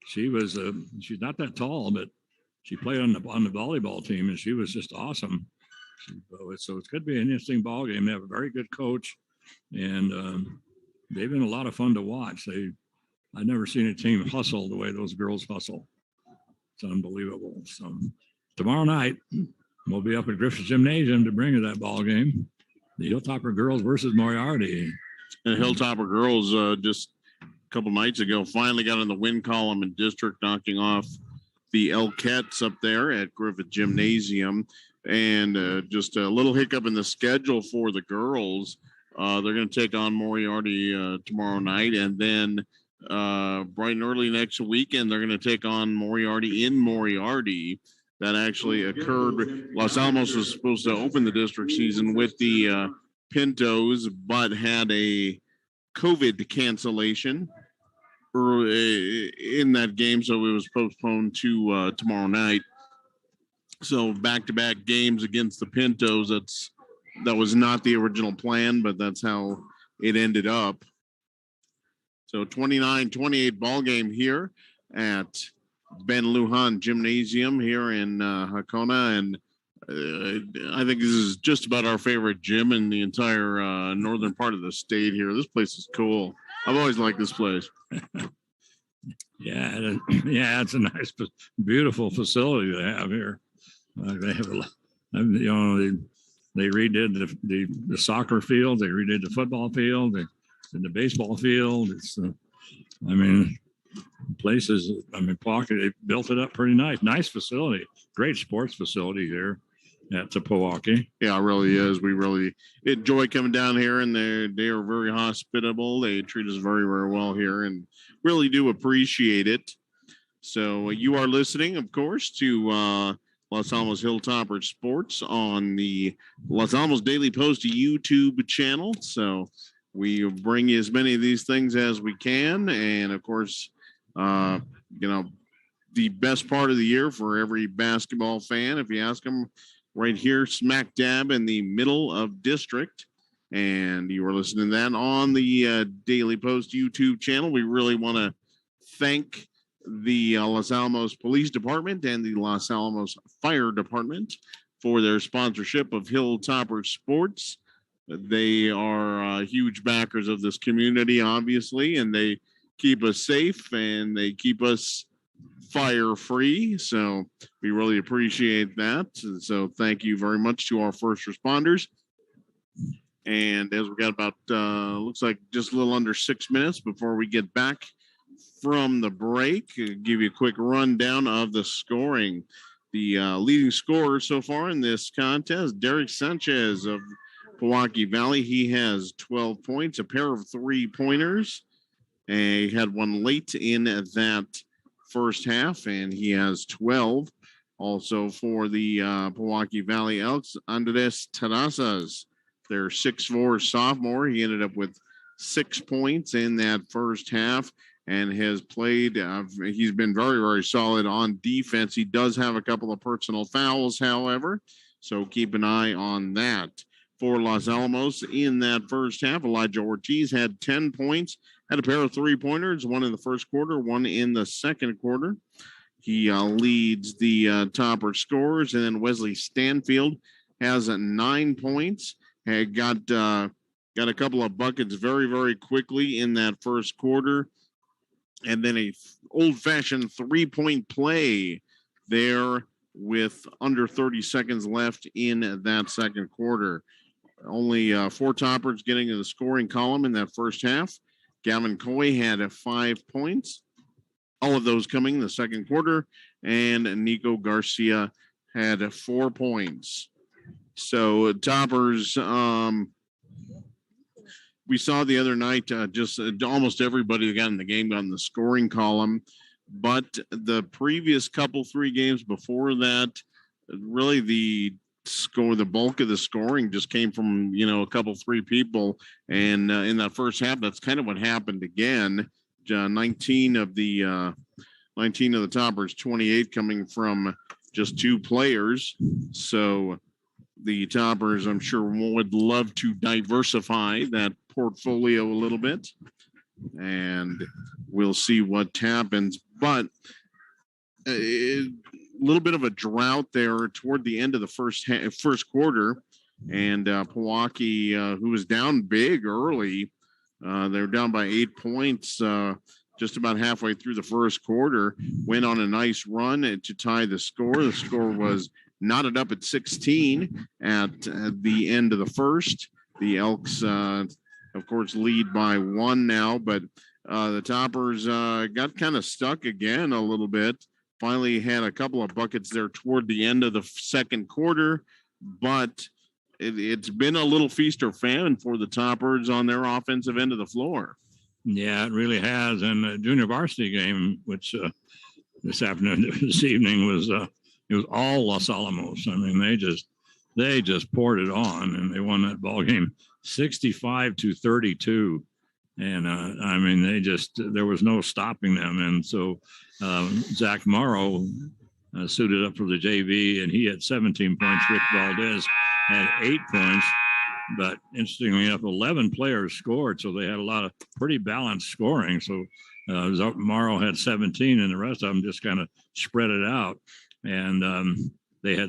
[SPEAKER 1] she was she's not that tall, but she played on the volleyball team, and she was just awesome. So it could be an interesting ball game. They have a very good coach, and they've been a lot of fun to watch. I've never seen a team hustle the way those girls hustle. It's unbelievable. So tomorrow night we'll be up at Griffith Gymnasium to bring you that ball game. The Hilltopper girls versus Moriarty.
[SPEAKER 2] And Hilltopper girls just a couple nights ago finally got in the win column in district, knocking off the Elkettes up there at Griffith Gymnasium. And just a little hiccup in the schedule for the girls. They're going to take on Moriarty tomorrow night, and then bright and early next weekend they're going to take on Moriarty in Moriarty. That actually occurred. Los Alamos was supposed to open the district season with the Pintos, but had a COVID cancellation in that game, so it was postponed to tomorrow night. So back-to-back games against the Pintos. That was not the original plan, but that's how it ended up. So 29-28 ball game here at Ben Lujan Gymnasium here in Hakona, and I think this is just about our favorite gym in the entire northern part of the state here. This place is cool. I've always liked this place.
[SPEAKER 1] Yeah, it's a nice, beautiful facility they have here. They have, they redid the soccer field, they redid the football field, they did the baseball field. It's, places. Pojoaque, they built it up pretty nice facility, great sports facility here at Pojoaque.
[SPEAKER 2] Yeah, it really is. We really enjoy coming down here, and they are very hospitable. They treat us very, very well here, and really do appreciate it. So you are listening, of course, to Los Alamos Hilltopper Sports on the Los Alamos Daily Post YouTube channel. So we bring you as many of these things as we can, and of course, the best part of the year for every basketball fan, if you ask them, right here, smack dab in the middle of district. And you are listening to that on the Daily Post YouTube channel. We really want to thank the Los Alamos Police Department and the Los Alamos Fire Department for their sponsorship of Hilltopper Sports. They are huge backers of this community, obviously, and they keep us safe and they keep us fire free. So we really appreciate that. So thank you very much to our first responders. And as we got about, looks like just a little under 6 minutes before we get back from the break, I'll give you a quick rundown of the scoring. The leading scorer so far in this contest, Derek Sanchez of Pojoaque Valley. He has 12 points, a pair of 3-pointers. And he had one late in that first half, and he has 12. Also for the Pojoaque Valley Elks, Andres Terrazas, their 6'4" sophomore. He ended up with 6 points in that first half and has played. He's been very, very solid on defense. He does have a couple of personal fouls, however, so keep an eye on that. For Los Alamos in that first half, Elijah Ortiz had 10 points, had a pair of 3-pointers, one in the first quarter, one in the second quarter. He leads the topper scorers, and then Wesley Stanfield has 9 points. Had got a couple of buckets very, very quickly in that first quarter, and then a old-fashioned 3-point play there with under 30 seconds left in that second quarter. Only 4 toppers getting to the scoring column in that first half. Gavin Coy had 5 points, all of those coming in the second quarter, and Nico Garcia had 4 points. So toppers, we saw the other night, just almost everybody that got in the game got in the scoring column, but the previous couple 3 games before that, really the bulk of the scoring just came from, a couple 3 people. And in that first half, that's kind of what happened again. 19 of the toppers, 28 coming from just 2 players. So the toppers, I'm sure, would love to diversify that portfolio a little bit, and we'll see what happens. but a little bit of a drought there toward the end of the first quarter. And Pojoaque, who was down big early, they were down by 8 points just about halfway through the first quarter, went on a nice run to tie the score. The score was knotted up at 16 at the end of the first. The Elks, of course, lead by 1 now, but the Toppers got kind of stuck again a little bit. Finally had a couple of buckets there toward the end of the second quarter, but it's been a little feast or famine for the Toppers on their offensive end of the floor.
[SPEAKER 1] Yeah, it really has. And the junior varsity game, which this evening was it was all Los Alamos. I mean, they just poured it on, and they won that ball game 65-32. And I mean, there was no stopping them. And so Zach Morrow suited up for the JV, and he had 17 points. Rick Valdez had 8 points. But interestingly enough, 11 players scored, so they had a lot of pretty balanced scoring. So Morrow had 17, and the rest of them just kind of spread it out. And there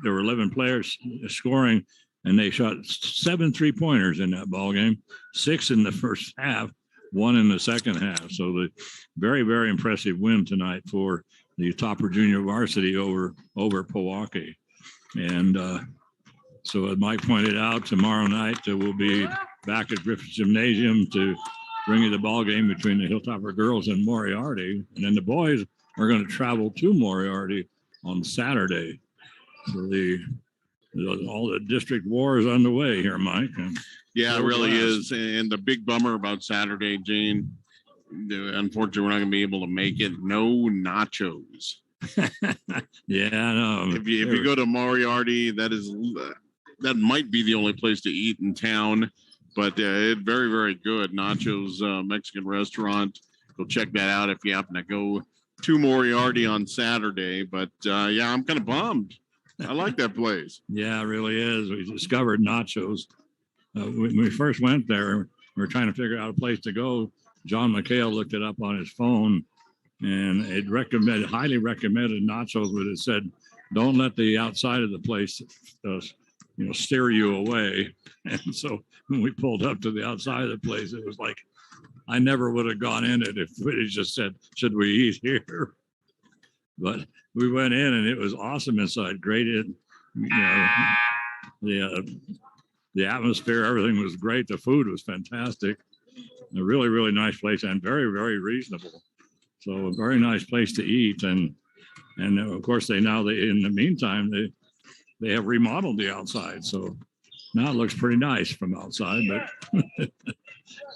[SPEAKER 1] were 11 players scoring, and they shot 7 3-pointers in that ball game, 6 in the first half, 1 in the second half. So the very, very impressive win tonight for the Topper Junior Varsity over Pojoaque. And so as Mike pointed out, tomorrow night we'll be back at Griffith Gymnasium to bring you the ball game between the Hilltopper girls and Moriarty. And then the boys are going to travel to Moriarty on Saturday. So all the district war is underway here, Mike.
[SPEAKER 2] Yeah, it really is. And the big bummer about Saturday, Jane, unfortunately, we're not going to be able to make it. No nachos.
[SPEAKER 1] Yeah, I know.
[SPEAKER 2] If you go to Moriarty, that might be the only place to eat in town, but it's very, very good. Nachos Mexican restaurant. Go check that out if you happen to go to Moriarty on Saturday. But yeah, I'm kind of bummed. I like that place.
[SPEAKER 1] Yeah, it really is. We discovered nachos. When we first went there, we were trying to figure out a place to go. John McHale looked it up on his phone, and it highly recommended nachos, but it said, don't let the outside of the place steer you away. And so when we pulled up to the outside of the place, it was like, I never would have gone in it if it just said, should we eat here? But we went in, and it was awesome inside. Great. The atmosphere, everything was great. The food was fantastic. A really, really nice place, and very, very reasonable. So a very nice place to eat. And of course, in the meantime, they have remodeled the outside. So now it looks pretty nice from outside, but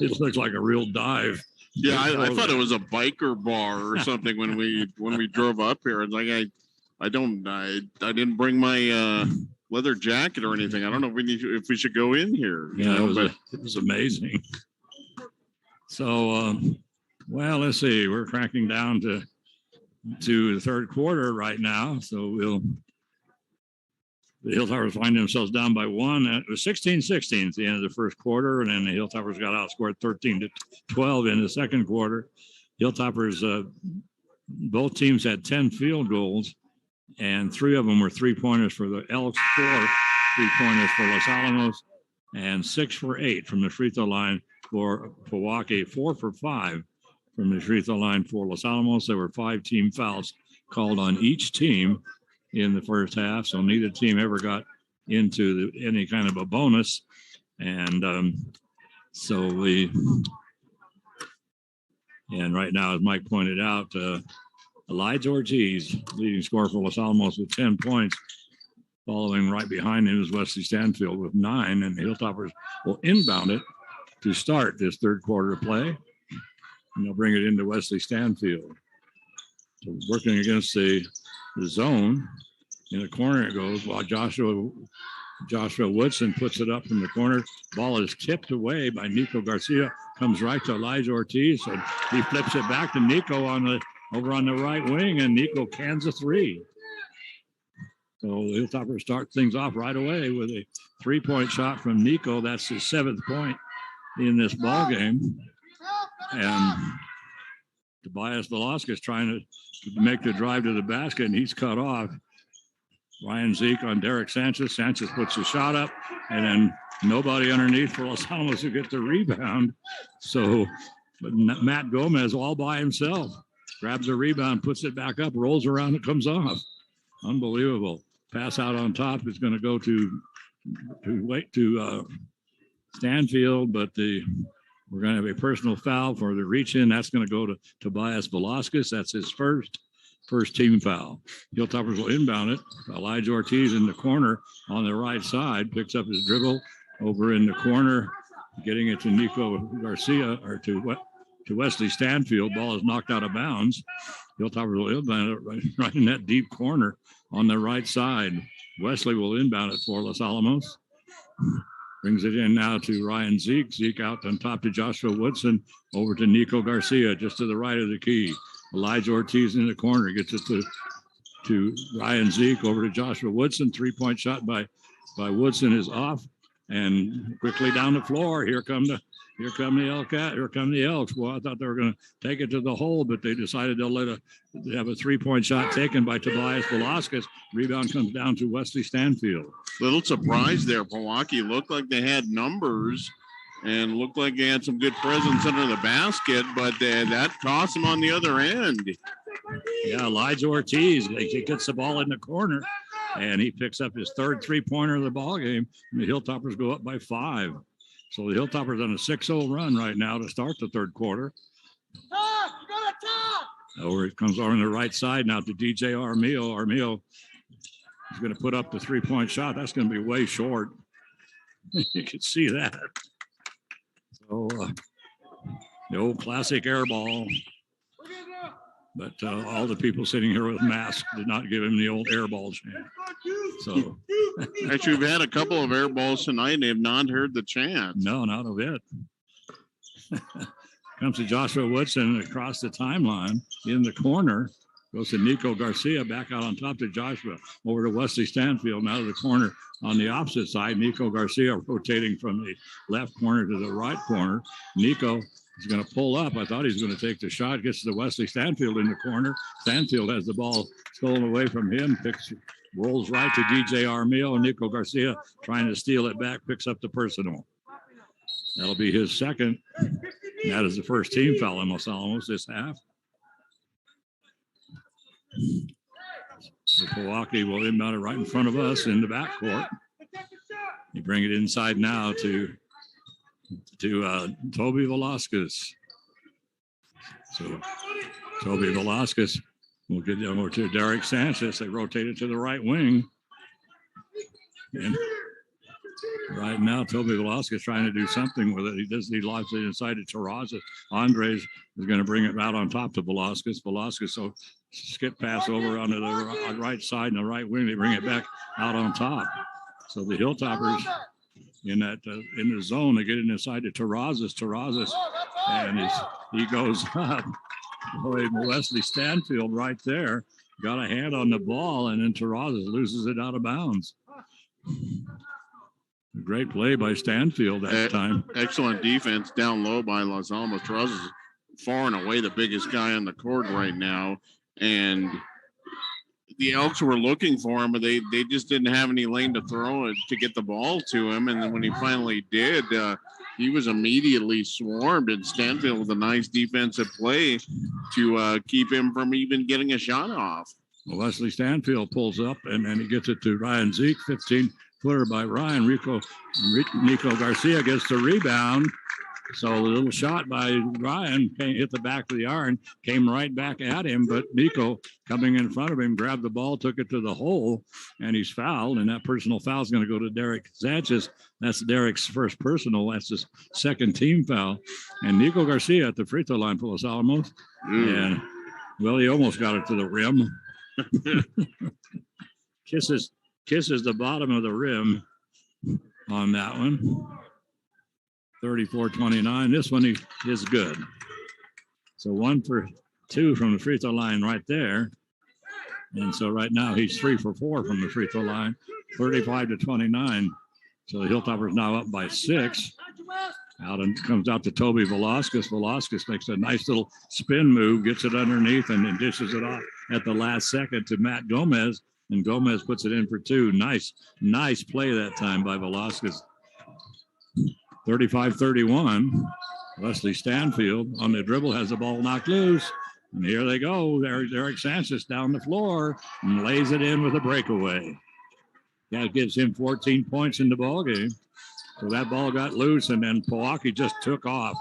[SPEAKER 1] it looks like a real dive.
[SPEAKER 2] Yeah, I thought it was a biker bar or something when we drove up here. It's like I didn't bring my leather jacket or anything. I don't know if we should go in here.
[SPEAKER 1] Yeah, it was amazing. So, well, let's see. We're cracking down to the third quarter right now. So the Hilltoppers find themselves down by 1. It was 16-16 at the end of the first quarter, and then the Hilltoppers got outscored 13-12 in the second quarter. Hilltoppers, both teams had 10 field goals, and 3 of them were 3-pointers for the Elks, 4 3-pointers for Los Alamos, and 6 for 8 from the free throw line for Pojoaque, 4 for 5 from the free throw line for Los Alamos. There were 5 team fouls called on each team in the first half, so neither team ever got into any kind of a bonus. And right now, as Mike pointed out, Elijah Ortiz, leading scorer for Los Alamos with 10 points. Following right behind him is Wesley Stanfield with 9, and the Hilltoppers will inbound it to start this third quarter of play. And they'll bring it into Wesley Stanfield. So working against the zone. In the corner it goes while Joshua Woodson puts it up in the corner. Ball is tipped away by Nico Garcia. Comes right to Elijah Ortiz. So he flips it back to Nico over on the right wing, and Nico cans a 3. So the Hilltoppers start things off right away with a 3-point shot from Nico. That's his 7th point in this ball game. And Tobias Velasquez trying to make the drive to the basket, and he's cut off. Ryan Zeke on Derek Sanchez. Sanchez puts the shot up, and then nobody underneath for Los Alamos to get the rebound. So but Matt Gomez all by himself grabs a rebound, puts it back up, rolls around, it comes off. Unbelievable. Pass out on top is going to go to Stanfield, but we're going to have a personal foul for the reach in. That's going to go to Tobias Velasquez. That's his first team foul. Hilltoppers will inbound it. Elijah Ortiz in the corner on the right side picks up his dribble over in the corner, getting it to Nico Garcia or to Wesley Stanfield. Ball is knocked out of bounds. Hilltoppers will inbound it right in that deep corner on the right side. Wesley will inbound it for Los Alamos. Brings it in now to Ryan Zeke. Zeke out on top to Joshua Woodson. Over to Nico Garcia, just to the right of the key. Elijah Ortiz in the corner. Gets it to Ryan Zeke. Over to Joshua Woodson. 3-point shot by Woodson is off. And quickly down the floor. Here come the Elks. Well, I thought they were going to take it to the hole, but they decided they'll have a 3-point shot taken by Tobias Velasquez. Rebound comes down to Wesley Stanfield.
[SPEAKER 2] Little surprise there. Pojoaque looked like they had numbers and looked like they had some good presence under the basket, but that cost them on the other end.
[SPEAKER 1] Yeah, Elijah Ortiz, he gets the ball in the corner, and he picks up his third 3-pointer of the ball game, and the Hilltoppers go up by 5. So the Hilltoppers on a 6-0 run right now to start the third quarter. Over it comes on the right side now to DJ Armillo. Armillo is going to put up the 3-point shot. That's going to be way short. You can see that. So the old classic air ball. But all the people sitting here with masks did not give him the old air ball chant. So
[SPEAKER 2] actually, we've had a couple of air balls tonight and they have not heard the chant.
[SPEAKER 1] No, not a bit. Comes to Joshua Woodson across the timeline in the corner. Goes to Nico Garcia, back out on top to Joshua. Over to Wesley Stanfield, now to the corner on the opposite side. Nico Garcia rotating from the left corner to the right corner. Nico is going to pull up. I thought he was going to take the shot. Gets to Wesley Stanfield in the corner. Stanfield has the ball stolen away from him. Rolls right to DJ Armillo. Nico Garcia trying to steal it back. Picks up the personal. That'll be his second. That is the first team foul in Los Alamos this half. So Pojoaque will inbound it right in front of us in the backcourt. You bring it inside now to Toby Velasquez. So Toby Velasquez will get over to Derek Sanchez. They rotate it to the right wing. And right now, Toby Velasquez trying to do something with it. He lost it inside to Terrazas. Andres is going to bring it out on top to Velasquez. Velasquez, so skip pass over onto the right side and the right wing. They bring it back out on top. So the Hilltoppers in the zone, they get it inside to Terrazas, and he goes up. Boy, Wesley Stanfield right there got a hand on the ball, and then Terrazas loses it out of bounds. Great play by Stanfield that time.
[SPEAKER 2] Excellent defense down low by Los Alamos. Terrazas is far and away the biggest guy on the court right now, and the Elks were looking for him, but they just didn't have any lane to throw it to get the ball to him. And then when he finally did, he was immediately swarmed, and Stanfield with a nice defensive play to keep him from even getting a shot off.
[SPEAKER 1] Well, Wesley Stanfield pulls up, and then he gets it to Ryan Zeke, 15-footer by Ryan. Nico Garcia gets the rebound. So the little shot by Ryan hit the back of the iron, came right back at him, but Nico coming in front of him, grabbed the ball, took it to the hole, and he's fouled, and that personal foul is going to go to Derek Sanchez. That's Derek's first personal. That's his second team foul. And Nico Garcia at the free throw line for Los Alamos. And, well, he almost got it to the rim. Kisses the bottom of the rim on that one. 34-29. This one is good. So 1 for 2 from the free throw line right there. And so right now he's 3 for 4 from the free throw line, 35-29. So the Hilltoppers now up by 6. Comes out to Toby Velasquez. Velasquez makes a nice little spin move, gets it underneath, and then dishes it off at the last second to Matt Gomez. And Gomez puts it in for two. Nice play that time by Velasquez. 35-31. Wesley Stanfield on the dribble has the ball knocked loose. And here they go. There's Eric Sanchez down the floor and lays it in with a breakaway. That gives him 14 points in the ball game. So that ball got loose, and then Pojoaque just took off,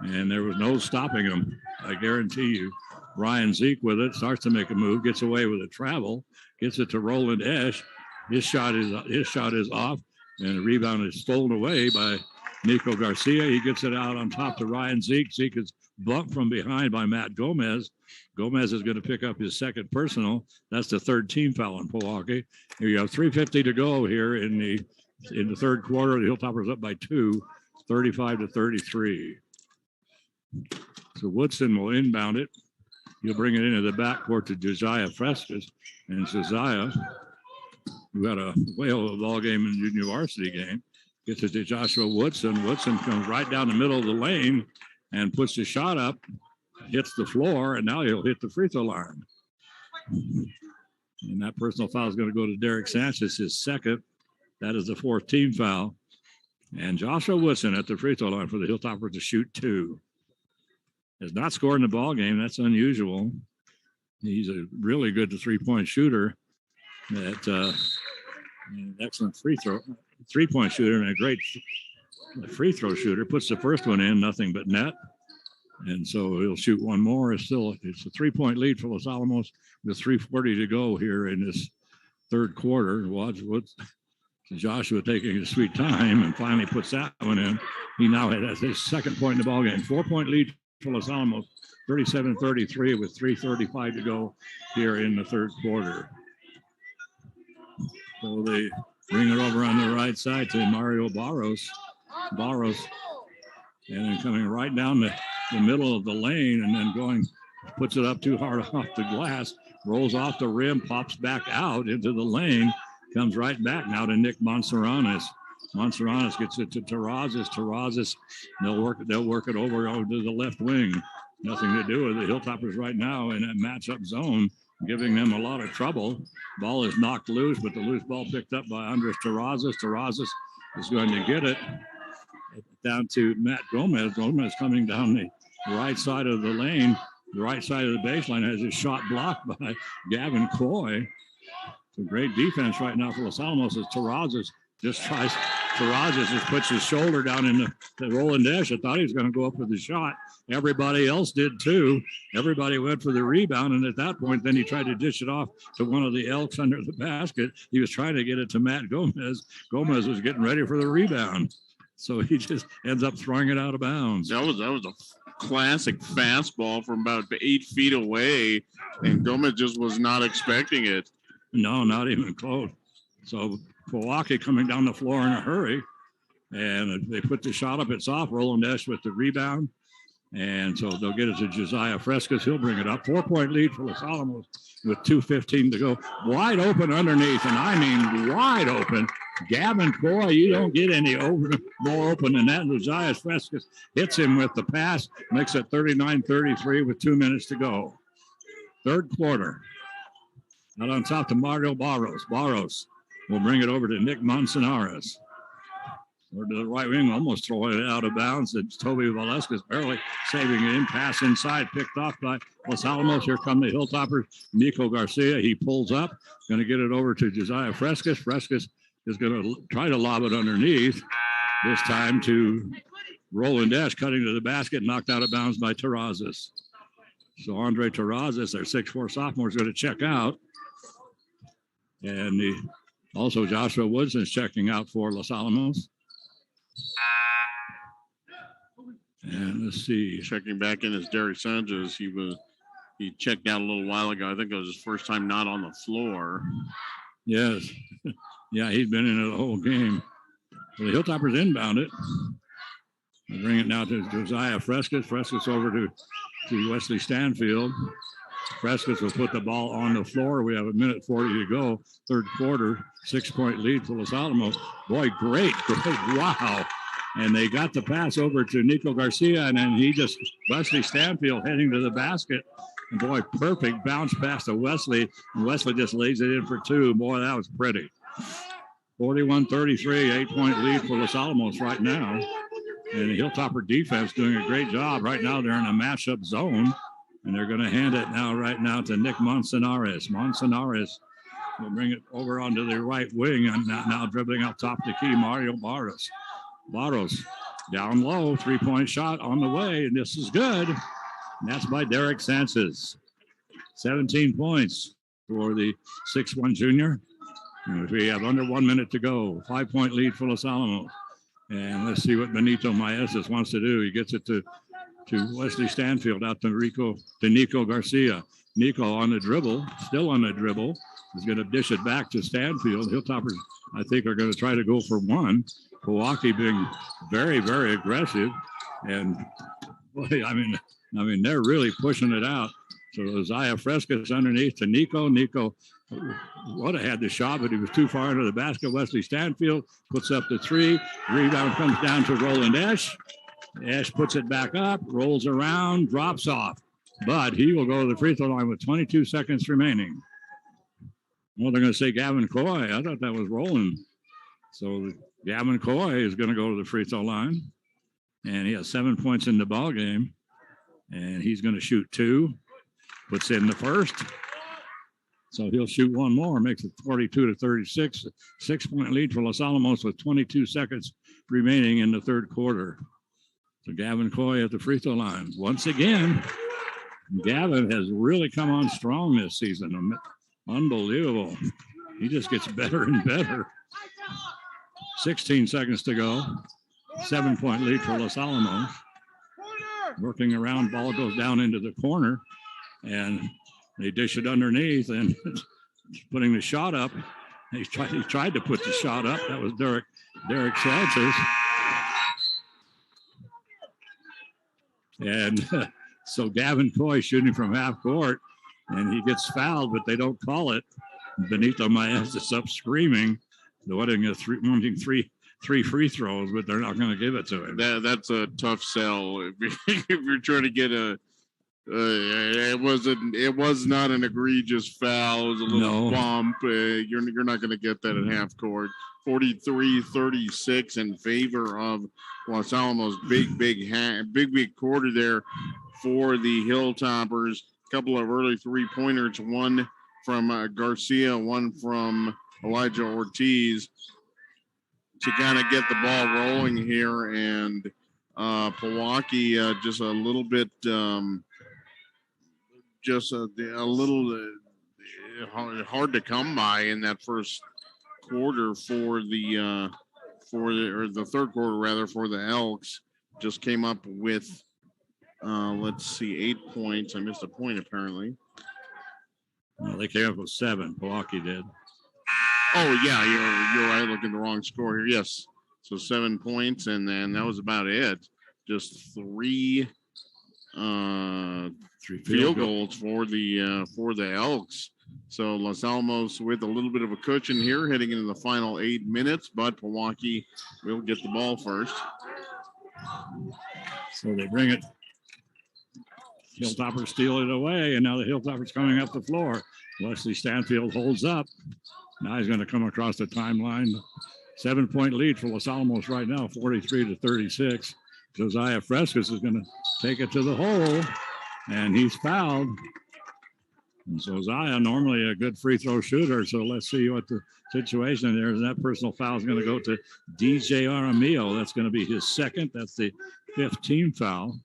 [SPEAKER 1] and there was no stopping him. I guarantee you. Ryan Zeke with it, starts to make a move, gets away with a travel, gets it to Roland Esch. His shot is off, and the rebound is stolen away by Nico Garcia. He gets it out on top to Ryan Zeke. Zeke is bumped from behind by Matt Gomez. Gomez is going to pick up his second personal. That's the third team foul on Pojoaque. Here you have 3:50 to go here in the third quarter. The Hilltoppers up by 2, 35-33. So Woodson will inbound it. He'll bring it into the backcourt to Josiah Frescas. And Josiah, who had a whale of a ball game in the junior varsity game, gets it to Joshua Woodson. Woodson comes right down the middle of the lane and puts the shot up, hits the floor, and now he'll hit the free throw line. And that personal foul is going to go to Derek Sanchez, his second. That is the fourth team foul. And Joshua Woodson at the free throw line for the Hilltoppers to shoot 2. Has not scored in the ball game. That's unusual. He's a really good three-point shooter. An excellent three-point shooter, and a great free throw shooter. Puts the first one in, nothing but net. And so he'll shoot one more. It's a 3-point lead for Los Alamos with 3:40 to go here in this third quarter. Watch Joshua taking his sweet time and finally puts that one in. He now has his second point in the ball game. 4-point lead for Los Alamos, 37-33 with 3:35 to go here in the third quarter. So they bring it over on the right side to Mario Barros. And then coming right down the middle of the lane and then puts it up too hard off the glass, rolls off the rim, pops back out into the lane, comes right back now to Nick Monseranes. Monseranes gets it to Terrazas. Terrazas, they'll work it over to the left wing. Nothing to do with the Hilltoppers right now in that matchup zone, giving them a lot of trouble. Ball is knocked loose, but the loose ball picked up by Andres Terrazas. Terrazas is going to get it down to Matt Gomez. Gomez coming down the right side of the lane. The right side of the baseline has his shot blocked by Gavin Coy. It's a great defense right now for Los Alamos as Terrazas just puts his shoulder down in the Roland Esch. I thought he was going to go up with the shot. Everybody else did too. Everybody went for the rebound, and at that point, then he tried to dish it off to one of the Elks under the basket. He was trying to get it to Matt Gomez. Gomez was getting ready for the rebound, so he just ends up throwing it out of bounds.
[SPEAKER 2] That was a classic fastball from about 8 feet away, and Gomez just was not expecting it.
[SPEAKER 1] No, not even close. So Pojoaque coming down the floor in a hurry, and they put the shot up. It's off. Roland Esch with the rebound, and so they'll get it to Josiah Frescas. He'll bring it up. 4-point lead for Los Alamos with 2:15 to go. Wide open underneath, and I mean wide open. Gavin Coy, you don't get any more open than that. Josiah Frescas hits him with the pass, makes it 39-33 with 2 minutes to go. Third quarter. Out on top to Mario Barros. Barros will bring it over to Nick Manzanares. Or to the right wing, almost throwing it out of bounds. It's Toby Velasquez barely saving it in. Pass inside, picked off by Los Alamos. Here come the Hilltoppers. Nico Garcia, he pulls up. Going to get it over to Josiah Frescas. Frescas is going to try to lob it underneath. This time to Roland Esch, cutting to the basket, knocked out of bounds by Terrazas. So Andre Terrazas, their 6'4" sophomore, is going to check out. And also Joshua Woodson is checking out for Los Alamos. And let's see.
[SPEAKER 2] Checking back in is Derek Sanchez. He checked out a little while ago. I think it was his first time not on the floor.
[SPEAKER 1] Yes. Yeah, he's been in it the whole game. Well, the Hilltoppers inbound it. They bring it now to Josiah Frescas. Frescas over to Wesley Stanfield. Frescas will put the ball on the floor. We have 1:40 to go. Third quarter, 6-point lead for Los Alamos. Boy, great. Wow. And they got the pass over to Nico Garcia, and then he just, Wesley Stanfield heading to the basket. And boy, perfect bounce pass to Wesley. And Wesley just lays it in for two. Boy, that was pretty. 41-33, 8-point lead for Los Alamos right now. And the Hilltopper defense doing a great job. Right now they're in a matchup zone. And they're going to hand it right now to Nick Manzanares. Manzanares will bring it over onto the right wing. And now dribbling out top the key, Mario Barros. Barros down low, three-point shot on the way. And this is good. And that's by Derek Sanchez. 17 points for the 6'1 junior. And we have under 1 minute to go. 5-point lead for Los Alamos. And let's see what Benito Maestas wants to do. He gets it to Wesley Stanfield, out to Nico Garcia. Nico on the dribble, still on the dribble. He's going to dish it back to Stanfield. Hilltoppers, I think, are going to try to go for one. Pojoaque being very, very aggressive. And, boy, I mean, they're really pushing it out. So Isaiah Frescas underneath to Nico. Nico would have had the shot, but he was too far into the basket. Wesley Stanfield puts up the three. Rebound comes down to Roland Esch. Esch puts it back up, rolls around, drops off. But he will go to the free throw line with 22 seconds remaining. Well, they're going to say Gavin Coy. I thought that was Roland. So Gavin Coy is going to go to the free throw line. And he has 7 points in the ball game. And he's going to shoot two. Puts in the first. So he'll shoot one more, makes it 42-36. 6-point lead for Los Alamos with 22 seconds remaining in the third quarter. So Gavin Coy at the free throw line. Once again, Gavin has really come on strong this season. Unbelievable. He just gets better and better. 16 seconds to go. 7-point lead for Los Alamos. Working around, ball goes down into the corner, and they dish it underneath and putting the shot up. He tried to put the shot up. That was Derek Sanchez. And so Gavin Coy shooting from half court, and he gets fouled, but they don't call it. Benito Maestas up screaming, wanting three free throws, but they're not going to give it to him.
[SPEAKER 2] That's a tough sell. If you're trying to get it was not an egregious foul. It was a little bump. You're not going to get that at half court. 43-36 in favor of Los Alamos. Big quarter there for the Hilltoppers. A couple of early three-pointers, one from Garcia, one from Elijah Ortiz, to kind of get the ball rolling here. And Pojoaque just a little bit, hard to come by in that first quarter for the third quarter rather for the Elks. Just came up with 8 points. I missed a point apparently.
[SPEAKER 1] Well, they came up with 7. Pojoaque did.
[SPEAKER 2] Oh yeah, you're right. Looking at the wrong score here. Yes, so 7 points, and then that was about it. Just three field goals for the Elks. So Los Alamos with a little bit of a cushion here, heading into the final 8 minutes. But Pojoaque will get the ball first.
[SPEAKER 1] So they bring it. Hilltoppers steal it away, and now the Hilltoppers coming up the floor. Wesley Stanfield holds up. Now he's going to come across the timeline. 7-point lead for Los Alamos right now, 43-36. Josiah Frescas is going to take it to the hole, and he's fouled. And Josiah, normally a good free throw shooter, so let's see what the situation there is. That personal foul is going to go to DJ Aramillo. That's going to be his second. That's the 5th team foul.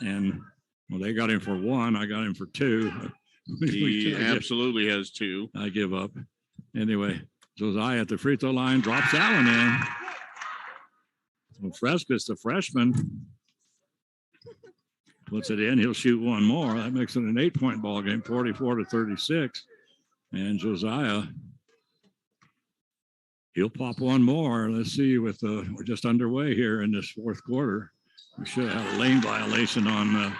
[SPEAKER 1] And, well, they got him for 1. I got him for 2.
[SPEAKER 2] He absolutely has 2.
[SPEAKER 1] I give up. Anyway, Josiah at the free throw line drops that one in. So Frescas, the freshman, puts it in. He'll shoot one more. That makes it an 8-point ball game, 44-36. And Josiah, he'll pop one more. Let's see. We're just underway here in this fourth quarter. We should have had a lane violation on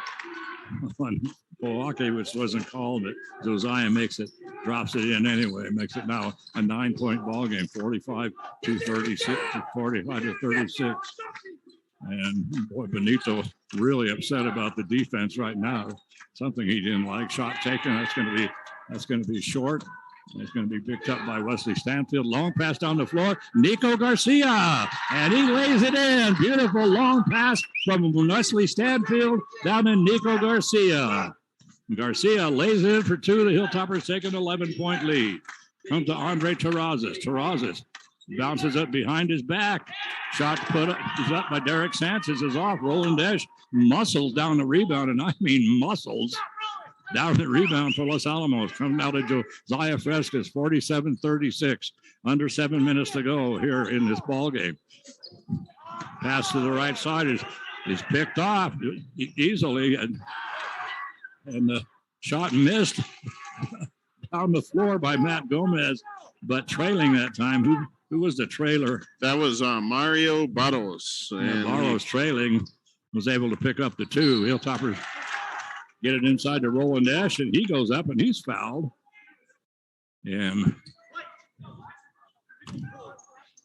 [SPEAKER 1] Pojoaque, which wasn't called, but Josiah makes it drops it in anyway. Makes it now a 9-point ball game, 45 to 36, 45 to 36. And boy, Benito really upset about the defense right now. Something he didn't like. Shot taken. That's going to be short. It's going to be picked up by Wesley Stanfield. Long pass down the floor. Nico Garcia. And he lays it in. Beautiful long pass from Wesley Stanfield down to Nico Garcia. Garcia lays it in for two. The Hilltoppers take an 11-point lead. Comes to Andre Terrazas. Terrazas bounces up behind his back. Shot put up, is up by Derek Sanchez, is off. Roland Dash muscles down the rebound, and I mean muscles. Down the rebound for Los Alamos. Coming out of Josiah Frescas, 47-36. Under 7 minutes to go here in this ball game. Pass to the right side is picked off easily, and the shot missed down the floor by Matt Gomez, but trailing that time. Who was the trailer?
[SPEAKER 2] That was Mario Barros.
[SPEAKER 1] And Barros trailing was able to pick up the two. Hilltoppers get it inside to Roland Ash, and he goes up and he's fouled. And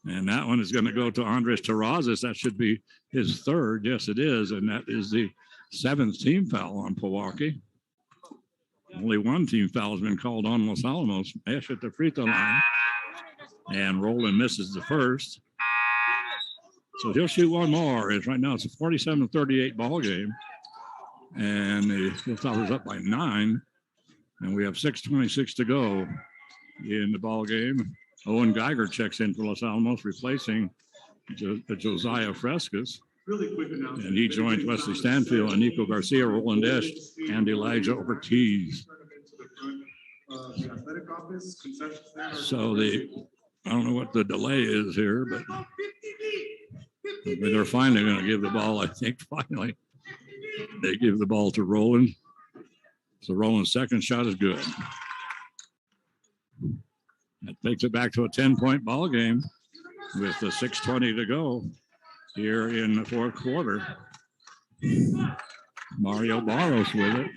[SPEAKER 1] that one is going to go to Andres Terrazas. That should be his third. Yes, it is. And that is the 7th team foul on Pojoaque. Only one team foul has been called on Los Alamos. Ash at the free throw line. And Roland misses the first. So he'll shoot one more. Right now it's a 47-38 ball game. And the Hilltoppers up by 9. And we have 6:26 to go in the ball game. Owen Geiger checks in for Los Alamos, replacing Josiah Frescas.
[SPEAKER 3] Really quick announcement.
[SPEAKER 1] And he joins Wesley Stanfield and Nico Garcia, Roland Esch, and Elijah Ortiz. So I don't know what the delay is here, but they're finally going to give the ball, I think, finally. They give the ball to Roland. So Roland's second shot is good. That takes it back to a 10-point ball game with the 6:20 to go here in the fourth quarter. Mario Barros with it.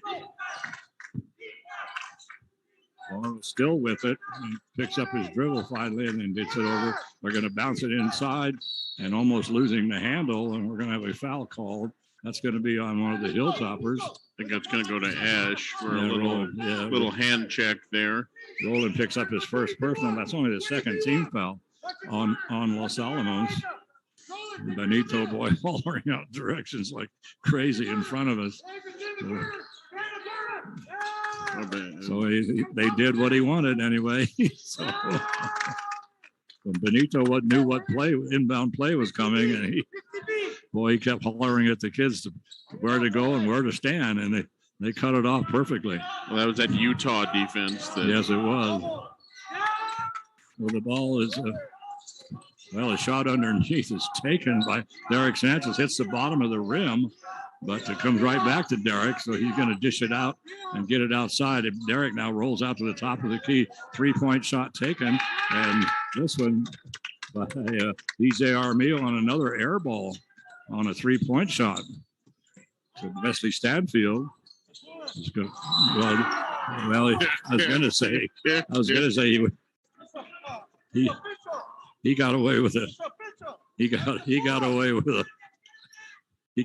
[SPEAKER 1] Barros still with it. He picks up his dribble finally and then gets it over. They're going to bounce it inside and almost losing the handle, and we're going to have a foul called. That's going to be on one of the Hilltoppers.
[SPEAKER 2] I think that's going to go to Ash for a little hand check there.
[SPEAKER 1] Roland picks up his first personal. That's only the second team foul on Los Alamos. Benito, boy, hollering out directions like crazy in front of us. So they did what he wanted anyway. So Benito knew what inbound play was coming, and he kept hollering at the kids to where to go and where to stand, and they cut it off perfectly.
[SPEAKER 2] Well, that was that Utah defense.
[SPEAKER 1] Yes, it was. Well, the ball is, a shot underneath is taken by Derek Sanchez, hits the bottom of the rim, but it comes right back to Derek, so he's going to dish it out and get it outside. And Derek now rolls out to the top of the key. 3-point shot taken, and this one by DJ Armillo on another air ball on a 3-point shot. So Wesley Stanfield is good. I was going to say he got away with it. He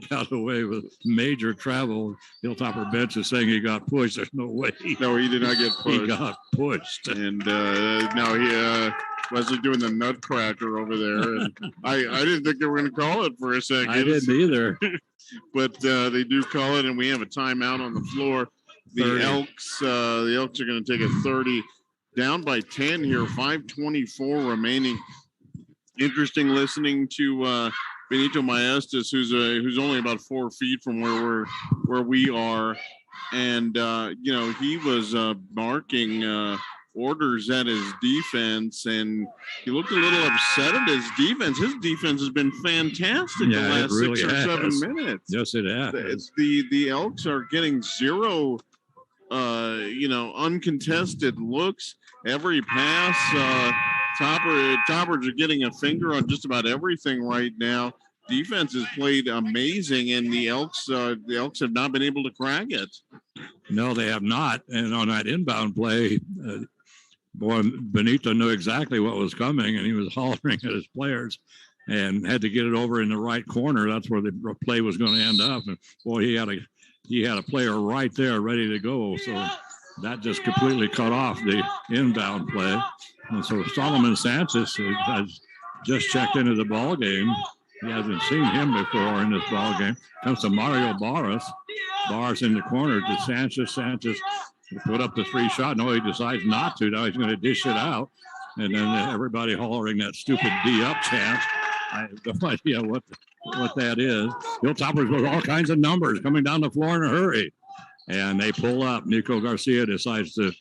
[SPEAKER 1] got away with major travel. Hilltopper bench is saying he got pushed. There's no way.
[SPEAKER 2] No, he did not get pushed.
[SPEAKER 1] He got pushed.
[SPEAKER 2] And now Wesley doing the nutcracker over there. And I didn't think they were going to call it for a second.
[SPEAKER 1] I didn't either.
[SPEAKER 2] But they do call it, and we have a timeout on the floor. The Elks are going to take a 30, down by 10 here. 5:24 remaining. Interesting listening to Benito Maestas, who's only about 4 feet from where we are, and he was marking orders at his defense, and he looked a little upset at his defense. His defense has been fantastic the last really 6 or 7 minutes.
[SPEAKER 1] Yes, it has.
[SPEAKER 2] The Elks are getting zero, uncontested looks. Every pass, Toppers are getting a finger on just about everything right now. Defense has played amazing, and the Elks have not been able to crack it.
[SPEAKER 1] No, they have not. And on that inbound play, boy, Benito knew exactly what was coming, and he was hollering at his players and had to get it over in the right corner. That's where the play was going to end up. And boy, he had a player right there ready to go. So that just completely cut off the inbound play. And so Solomon Sanchez has just checked into the ball game. He hasn't seen him before in this ball game. Comes to Mario Barras. Barras in the corner to Sanchez. Sanchez put up the 3 shot. No, he decides not to. Now he's going to dish it out. And then everybody hollering that stupid D up chant. I have no idea what that is. Hilltoppers with all kinds of numbers coming down the floor in a hurry. And they pull up. Nico Garcia decides to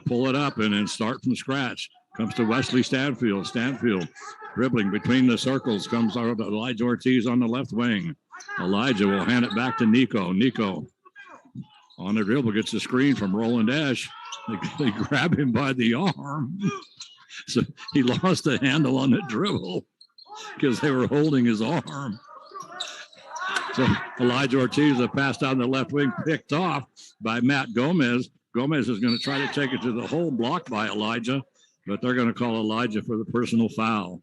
[SPEAKER 1] pull it up and then start from scratch. Comes to Wesley Stanfield. Stanfield dribbling between the circles. Comes out Elijah Ortiz on the left wing. Elijah will hand it back to Nico. Nico on the dribble gets a screen from Roland Esch. They grab him by the arm. So he lost the handle on the dribble because they were holding his arm. So Elijah Ortiz, a pass down the left wing, picked off by Matt Gomez. Gomez is going to try to take it to the hole, blocked by Elijah, but they're going to call Elijah for the personal foul.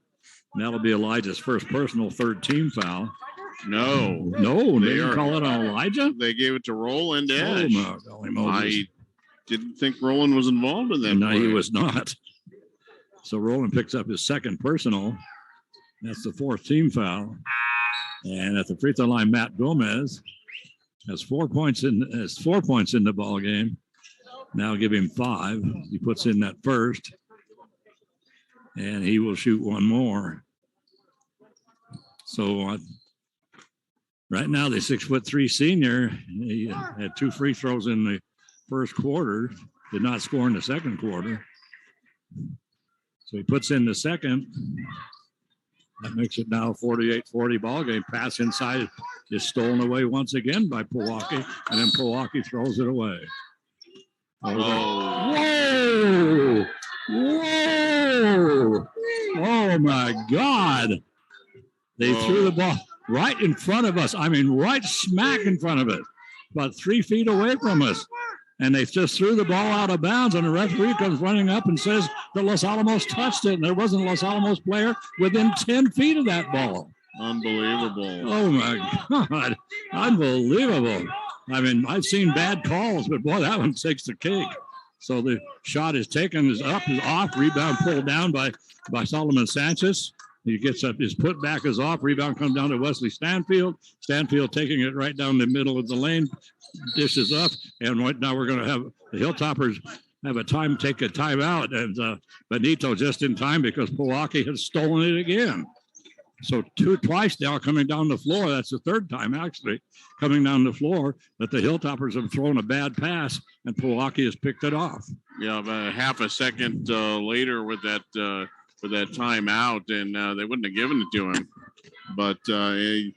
[SPEAKER 1] And that'll be Elijah's first personal third-team foul.
[SPEAKER 2] No,
[SPEAKER 1] they didn't call it on Elijah.
[SPEAKER 2] They gave it to Roland Esch.
[SPEAKER 1] Oh,
[SPEAKER 2] I didn't think Roland was involved in that.
[SPEAKER 1] No, he was not. So Roland picks up his second personal. That's the fourth team foul. And at the free throw line, Matt Gomez has 4 points in the ball game. Now give him 5. He puts in that first, and he will shoot one more. So right now, the 6'3" senior, he had 2 free throws in the first quarter, did not score in the second quarter. So he puts in the second. That makes it now a 48-40 ball game. Pass inside is stolen away once again by Pojoaque, and then Pojoaque throws it away. Whoa! Whoa! Oh my God! They threw the ball right in front of us. I mean, right smack in front of it, about 3 feet away from us. And they just threw the ball out of bounds, and the referee comes running up and says that Los Alamos touched it, and there wasn't a Los Alamos player within 10 feet of that ball.
[SPEAKER 2] Unbelievable.
[SPEAKER 1] Oh, my God. Unbelievable. I mean, I've seen bad calls, but, boy, that one takes the cake. So the shot is taken, is up, is off, rebound pulled down by Solomon Sanchez. He gets up, his putback is off, rebound comes down to Wesley Stanfield. Stanfield taking it right down the middle of the lane, dishes up, and right now we're going to have the Hilltoppers take a timeout, and Benito just in time because Pojoaque has stolen it again. So twice now coming down the floor. That's the third time actually coming down the floor that the Hilltoppers have thrown a bad pass, and Pojoaque has picked it off. Yeah,
[SPEAKER 2] about half a second later with that timeout, and they wouldn't have given it to him. But in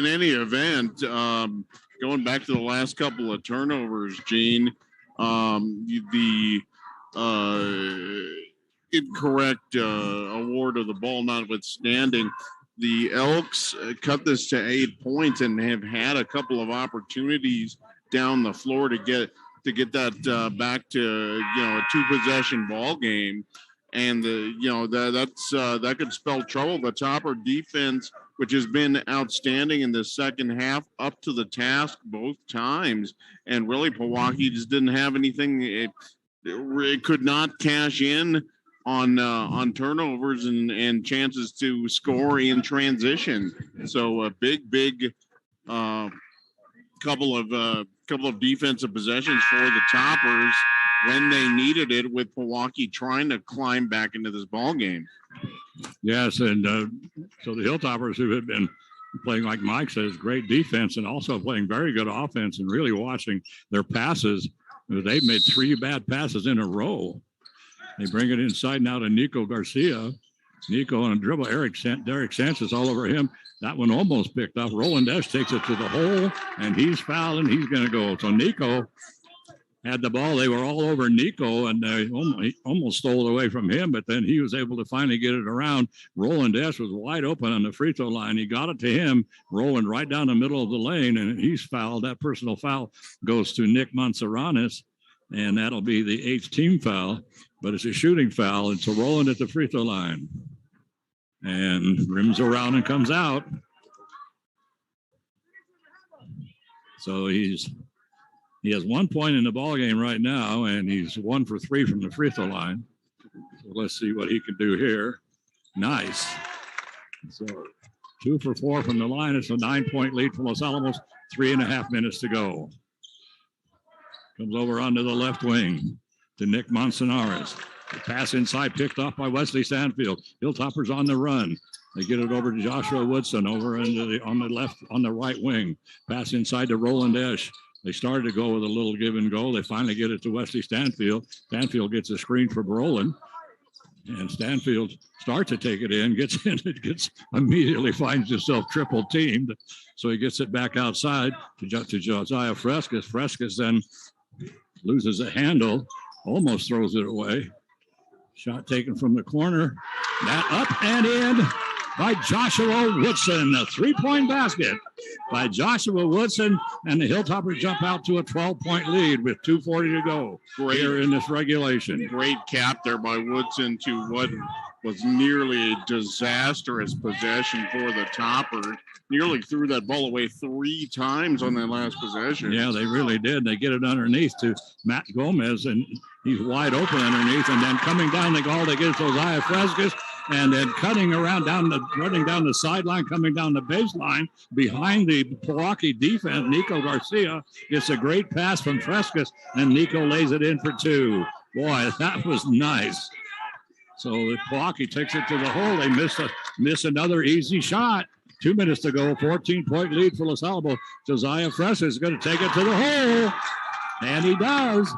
[SPEAKER 2] any event, going back to the last couple of turnovers, Gene, the incorrect award of the ball notwithstanding, the Elks cut this to 8 points and have had a couple of opportunities down the floor to get that back to a 2-possession ball game. And that could spell trouble. The Topper defense, which has been outstanding in the second half, up to the task both times. And really, Pojoaque just didn't have anything. It could not cash in on turnovers and chances to score in transition. So a big couple of defensive possessions for the Toppers when they needed it, with Pojoaque trying to climb back into this ball game.
[SPEAKER 1] Yes, and so the Hilltoppers, who had been playing, like Mike says, great defense and also playing very good offense and really watching their passes, they've made 3 bad passes in a row. They bring it inside now to Nico Garcia. Nico on a dribble, Derek Sanchez all over him. That one almost picked up. Roland Esch takes it to the hole, and he's fouled, and he's going to go. So Nico had the ball. They were all over Nico, and he almost stole it away from him, but then he was able to finally get it around. Roland Esch was wide open on the free throw line. He got it to him, rolling right down the middle of the lane, and he's fouled. That personal foul goes to Nick Mansaranes, and that'll be the 8th team foul. but it's a shooting foul. And so Roland at the free throw line. And rims around and comes out. So he has 1 point in the ball game right now, and he's 1 for 3 from the free throw line. So let's see what he can do here. Nice. So 2 for 4 from the line. It's a 9-point lead for Los Alamos. 3.5 minutes to go. Comes over onto the left wing to Nick Manzanares. The pass inside picked off by Wesley Stanfield. Hilltoppers on the run. They get it over to Joshua Woodson over on the right wing. Pass inside to Roland Esch. They started to go with a little give and go. They finally get it to Wesley Stanfield. Stanfield gets a screen for Roland. And Stanfield starts to take it in, gets in, immediately finds himself triple teamed. So he gets it back outside to Josiah Frescas. Frescas then loses a handle, almost throws it away. Shot taken from the corner. That up and in by Joshua Woodson. A 3-point basket by Joshua Woodson. And the Hilltoppers jump out to a 12-point lead with 2:40 to go here in this regulation.
[SPEAKER 2] Great cap there by Woodson to what was nearly a disastrous possession for the Toppers. Nearly threw that ball away 3 times on that last possession.
[SPEAKER 1] Yeah, they really did. They get it underneath to Matt Gomez, and he's wide open underneath. And then coming down the goal, they get Josiah Frescas, and then running down the sideline, coming down the baseline behind the Pojoaque defense. Nico Garcia gets a great pass from Frescas, and Nico lays it in for 2. Boy, that was nice. So the Pojoaque takes it to the hole. They miss another easy shot. 2 minutes to go, 14-point lead for Los Alamos. Josiah Frescas is going to take it to the hole, and he does.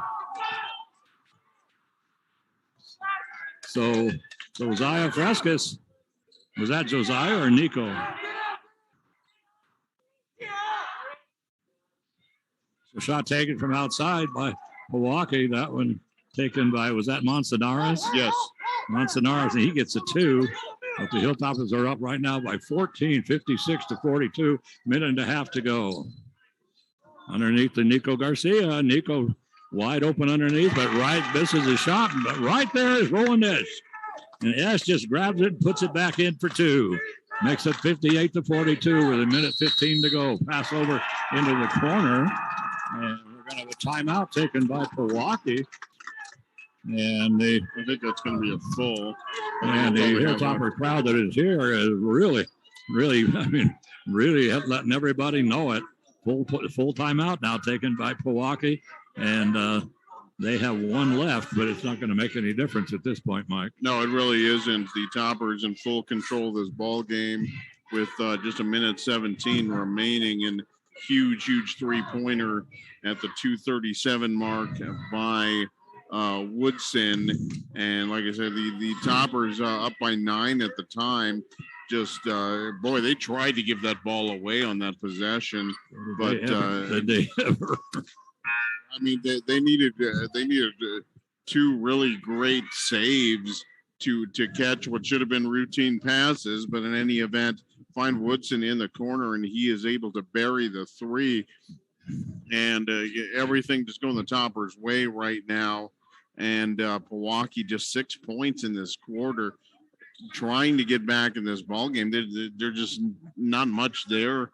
[SPEAKER 1] So Josiah Frescas, was that Josiah or Nico? So shot taken from outside by Pojoaque. That one taken by, was that Manzanares?
[SPEAKER 2] Yes.
[SPEAKER 1] Manzanares, and he gets a 2. But the Hilltoppers are up right now by 14, 56-42. Minute and a half to go. Underneath to Nico Garcia. Nico wide open underneath, but misses a shot. But right there is Roland Esch. And Esch just grabs it and puts it back in for 2. Makes it 58-42 with a minute 15 to go. Pass over into the corner. And we're going to have a timeout taken by Pojoaque. And I
[SPEAKER 2] think that's going to be a full.
[SPEAKER 1] And the Hilltopper crowd that is here is really letting everybody know it. Full timeout now taken by Pojoaque. And they have 1 left, but it's not going to make any difference at this point, Mike.
[SPEAKER 2] No, it really isn't. The Toppers in full control of this ball game with just a minute 17 remaining, and huge 3-pointer at the 2:37 mark by Woodson. And like I said, the Toppers up by 9 at the time. Just they tried to give that ball away on that possession, but
[SPEAKER 1] did they ever?
[SPEAKER 2] I mean, they needed 2 really great saves to catch what should have been routine passes. But in any event, find Woodson in the corner, and he is able to bury the 3. And everything just going the Toppers' way right now. And Pojoaque just 6 points in this quarter, trying to get back in this ball game. They're just not much there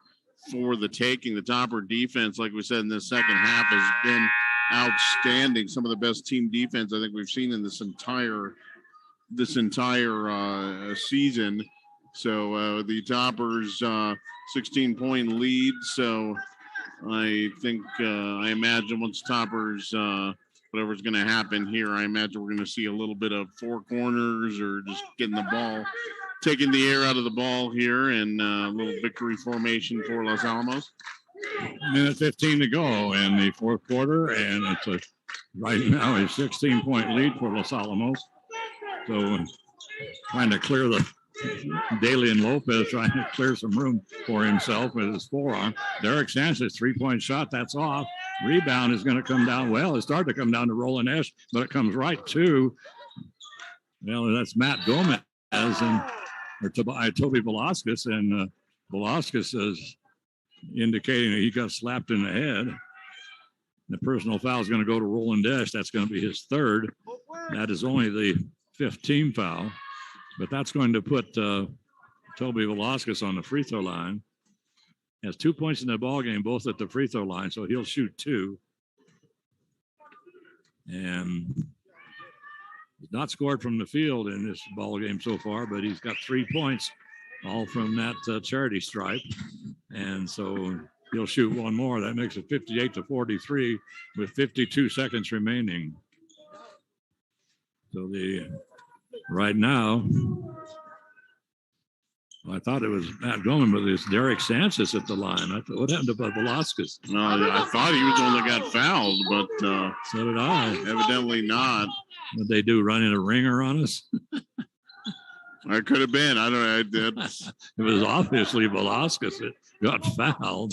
[SPEAKER 2] for the taking. The Topper defense, like we said, in the second half has been outstanding. Some of the best team defense I think we've seen in this entire season. So the Toppers 16-point lead. So I think I imagine once Toppers whatever's going to happen here, I imagine we're going to see a little bit of 4 corners or just getting the ball, taking the air out of the ball here, and a little victory formation for Los Alamos.
[SPEAKER 1] Minute 15 to go in the 4th quarter, and it's right now a 16-point lead for Los Alamos. So trying to clear Dalian Lopez trying to clear some room for himself with his forearm. Derek Sanchez, 3-point shot, that's off. Rebound is going to come down. Well, it started to come down to Roland Esch, but it comes right to, that's Matt Gomez or Toby Velasquez, and Velasquez is indicating that he got slapped in the head. The personal foul is going to go to Roland Esch. That's going to be his 3rd. That is only the 5th team foul, but that's going to put Toby Velasquez on the free throw line. Has 2 points in the ball game, both at the free throw line, so he'll shoot 2. And he's not scored from the field in this ball game so far, but he's got 3 points, all from that charity stripe. And so he'll shoot one more. That makes it 58-43 with 52 seconds remaining. So right now, I thought it was Matt Goldman, but it's Derek Sanchez at the line. I thought, what happened to Velasquez?
[SPEAKER 2] I thought he was the one that got fouled, but
[SPEAKER 1] so did I.
[SPEAKER 2] Evidently not.
[SPEAKER 1] What they do, running a ringer on us?
[SPEAKER 2] I could have been. I don't know.
[SPEAKER 1] It was obviously Velasquez that got fouled.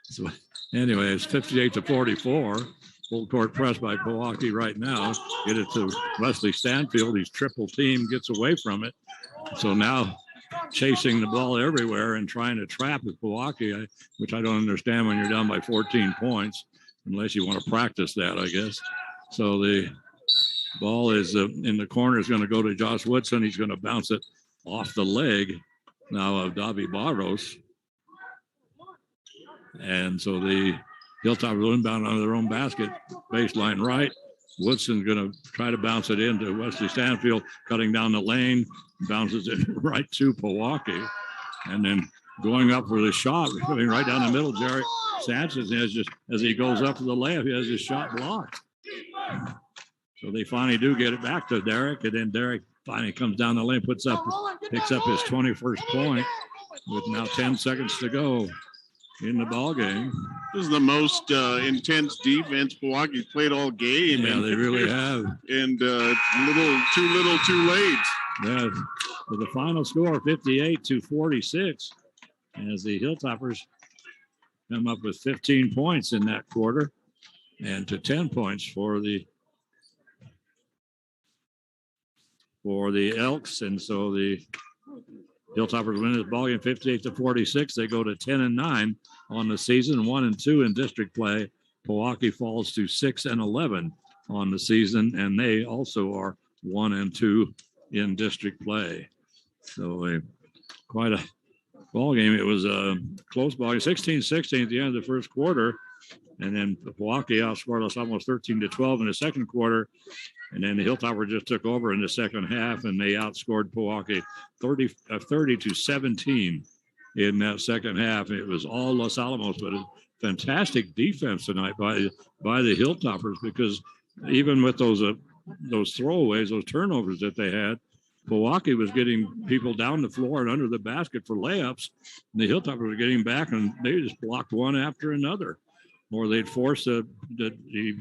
[SPEAKER 1] So anyway, it's 58-44. Full court press by Pojoaque right now. Get it to Wesley Stanfield. He's triple team, gets away from it. So now chasing the ball everywhere and trying to trap with Pojoaque, which I don't understand when you're down by 14 points, unless you want to practice that, I guess. So the ball is in the corner, is going to go to Josh Woodson. He's going to bounce it off the leg now of Davi Barros. And so the Hilltop will inbound on their own basket, baseline right. Woodson's going to try to bounce it into Wesley Stanfield, cutting down the lane, bounces it right to Pojoaque. And then going up for the shot, coming right down the middle, Derek Sanchez has just, as he goes up to the layup, he has his shot blocked. So they finally do get it back to Derek, and then Derek finally comes down the lane, picks up his 21st point with now 10 seconds to go in the ball game.
[SPEAKER 2] This is the most intense defense Powahke's played all game.
[SPEAKER 1] Yeah, they really have.
[SPEAKER 2] And too little, too late.
[SPEAKER 1] Yeah, for the final score, 58-46, as the Hilltoppers come up with 15 points in that quarter, and to 10 points for the Elks. And so the Hilltoppers win this ballgame 58-46. They go to 10-9 on the season, 1-2 in district play. Pojoaque falls to 6-11 on the season, and they also are 1-2 in district play. So quite a ball game. It was a close ball game, 16-16 at the end of the first quarter, and then Pojoaque outscored us almost 13-12 in the second quarter. And then the Hilltoppers just took over in the second half, and they outscored Pojoaque 30-17 in that second half. It was all Los Alamos, but a fantastic defense tonight by the Hilltoppers, because even with those throwaways, those turnovers that they had, Pojoaque was getting people down the floor and under the basket for layups, and the Hilltoppers were getting back, and they just blocked one after another, or they'd force the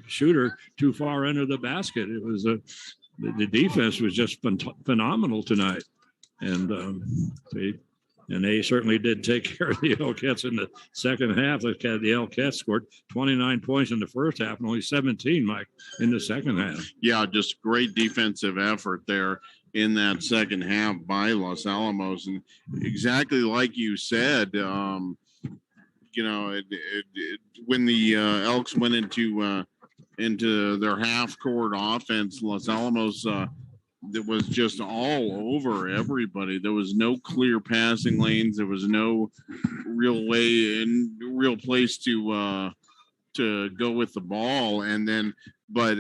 [SPEAKER 1] shooter too far into the basket. It was the defense was just phenomenal tonight, and they certainly did take care of the Elkettes in the second half. The Elkettes scored 29 points in the first half and only 17, Mike, in the second half. Yeah, just great defensive effort there in that second half by Los Alamos, and exactly like you said. When the Elks went into their half-court offense, Los Alamos it was just all over everybody. There was no clear passing lanes. There was no real place to go with the ball. And then, but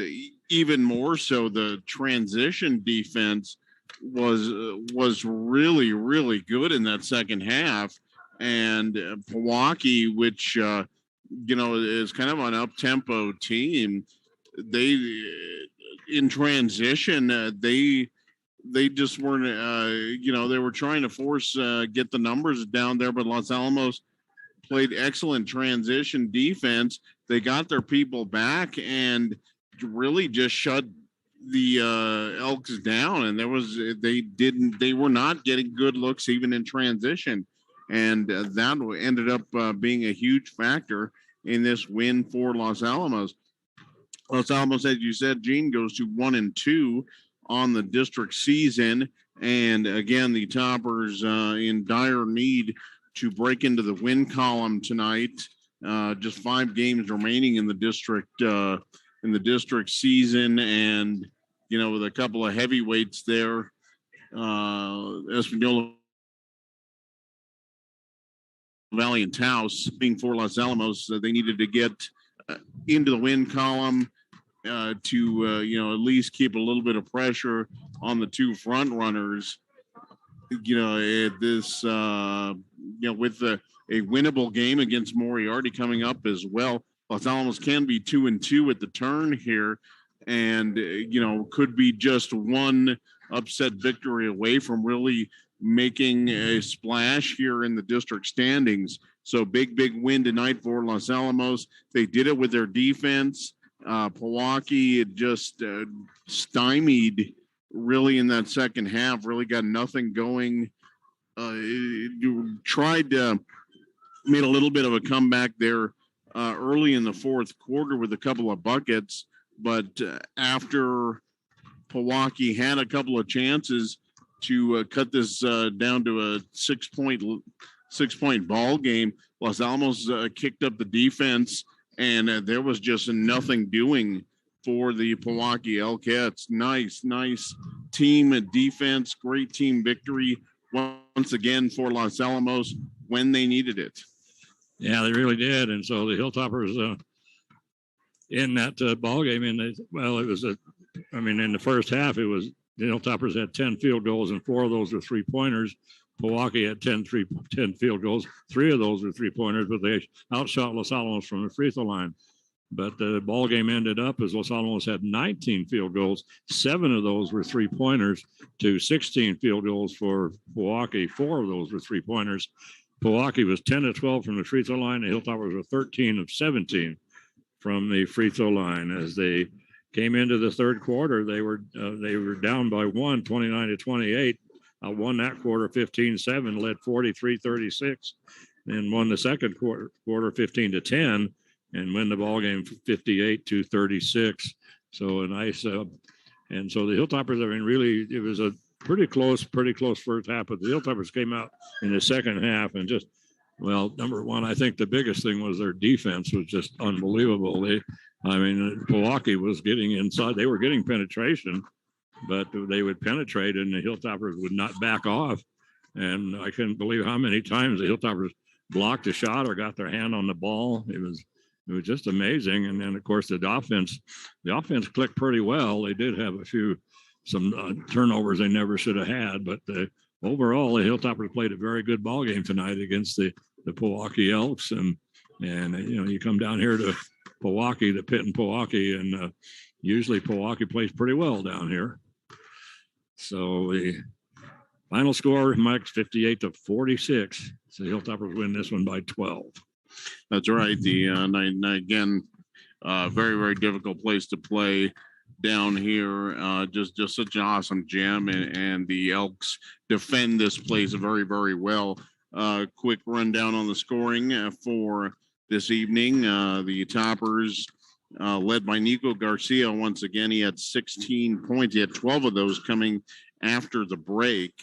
[SPEAKER 1] even more so, the transition defense was really, really good in that second half. And Pojoaque, which is kind of an up-tempo team, they in transition they just weren't they were trying to force get the numbers down there, but Los Alamos played excellent transition defense. They got their people back and really just shut the Elks down, and they were not getting good looks even in transition. And that ended up being a huge factor in this win for Los Alamos. Los Alamos, as you said, Gene, goes to 1-2 on the district season. And again, the Toppers in dire need to break into the win column tonight. Just 5 games remaining in the district season, and
[SPEAKER 2] with a couple of heavyweights there. Espanola Valley and Taos being for Los Alamos, they needed to get into the win column to at least keep a little bit of pressure on the two front runners. This with a winnable game against Moriarty coming up as well. Los Alamos can be 2-2 at the turn here, and could be just one upset victory away from really making a splash here in the district standings. So big win tonight for Los Alamos. They did it with their defense. Pojoaque just stymied really in that second half, really got nothing going. Tried to made a little bit of a comeback there early in the fourth quarter with a couple of buckets, but after Pojoaque had a couple of chances to cut this down to a six-point ball game, Los Alamos kicked up the defense, and there was just nothing doing for the Pojoaque Elcats. Nice team defense, great team victory once again for Los Alamos when they needed it.
[SPEAKER 1] Yeah, they really did. And so the Hilltoppers in that ball game, in the first half, it was the Hilltoppers had 10 field goals, and 4 of those were three-pointers. Pojoaque had 10 field goals. 3 of those were three-pointers, but they outshot Los Alamos from the free throw line. But the ball game ended up as Los Alamos had 19 field goals. 7 of those were three-pointers to 16 field goals for Pojoaque. 4 of those were three-pointers. Pojoaque was 10 of 12 from the free throw line. The Hilltoppers were 13 of 17 from the free throw line. As they came into the third quarter, they were down by 1, 29-28. Won that quarter 15-7, led 43-36, and won the second quarter 15-10, and win the ball game 58-36. So a nice, and so the Hilltoppers. Really, it was a pretty close first half. But the Hilltoppers came out in the second half and just, number one, I think the biggest thing was their defense was just unbelievable. Pojoaque was getting inside. They were getting penetration, but they would penetrate, and the Hilltoppers would not back off. And I couldn't believe how many times the Hilltoppers blocked a shot or got their hand on the ball. It was just amazing. And then, of course, the offense clicked pretty well. They did have some turnovers they never should have had, but overall, the Hilltoppers played a very good ball game tonight against the Pojoaque Elks. And you come down here to Pojoaque, the pit in Pojoaque, and usually Pojoaque plays pretty well down here. So the final score, Mike's 58-46. So the Hilltoppers win this one by 12.
[SPEAKER 2] That's right. Again, very, very difficult place to play down here. Just such an awesome gym, and the Elks defend this place very, very well. Quick rundown on the scoring for this evening. The Toppers, led by Nico Garcia once again. He had 16 points. He had 12 of those coming after the break,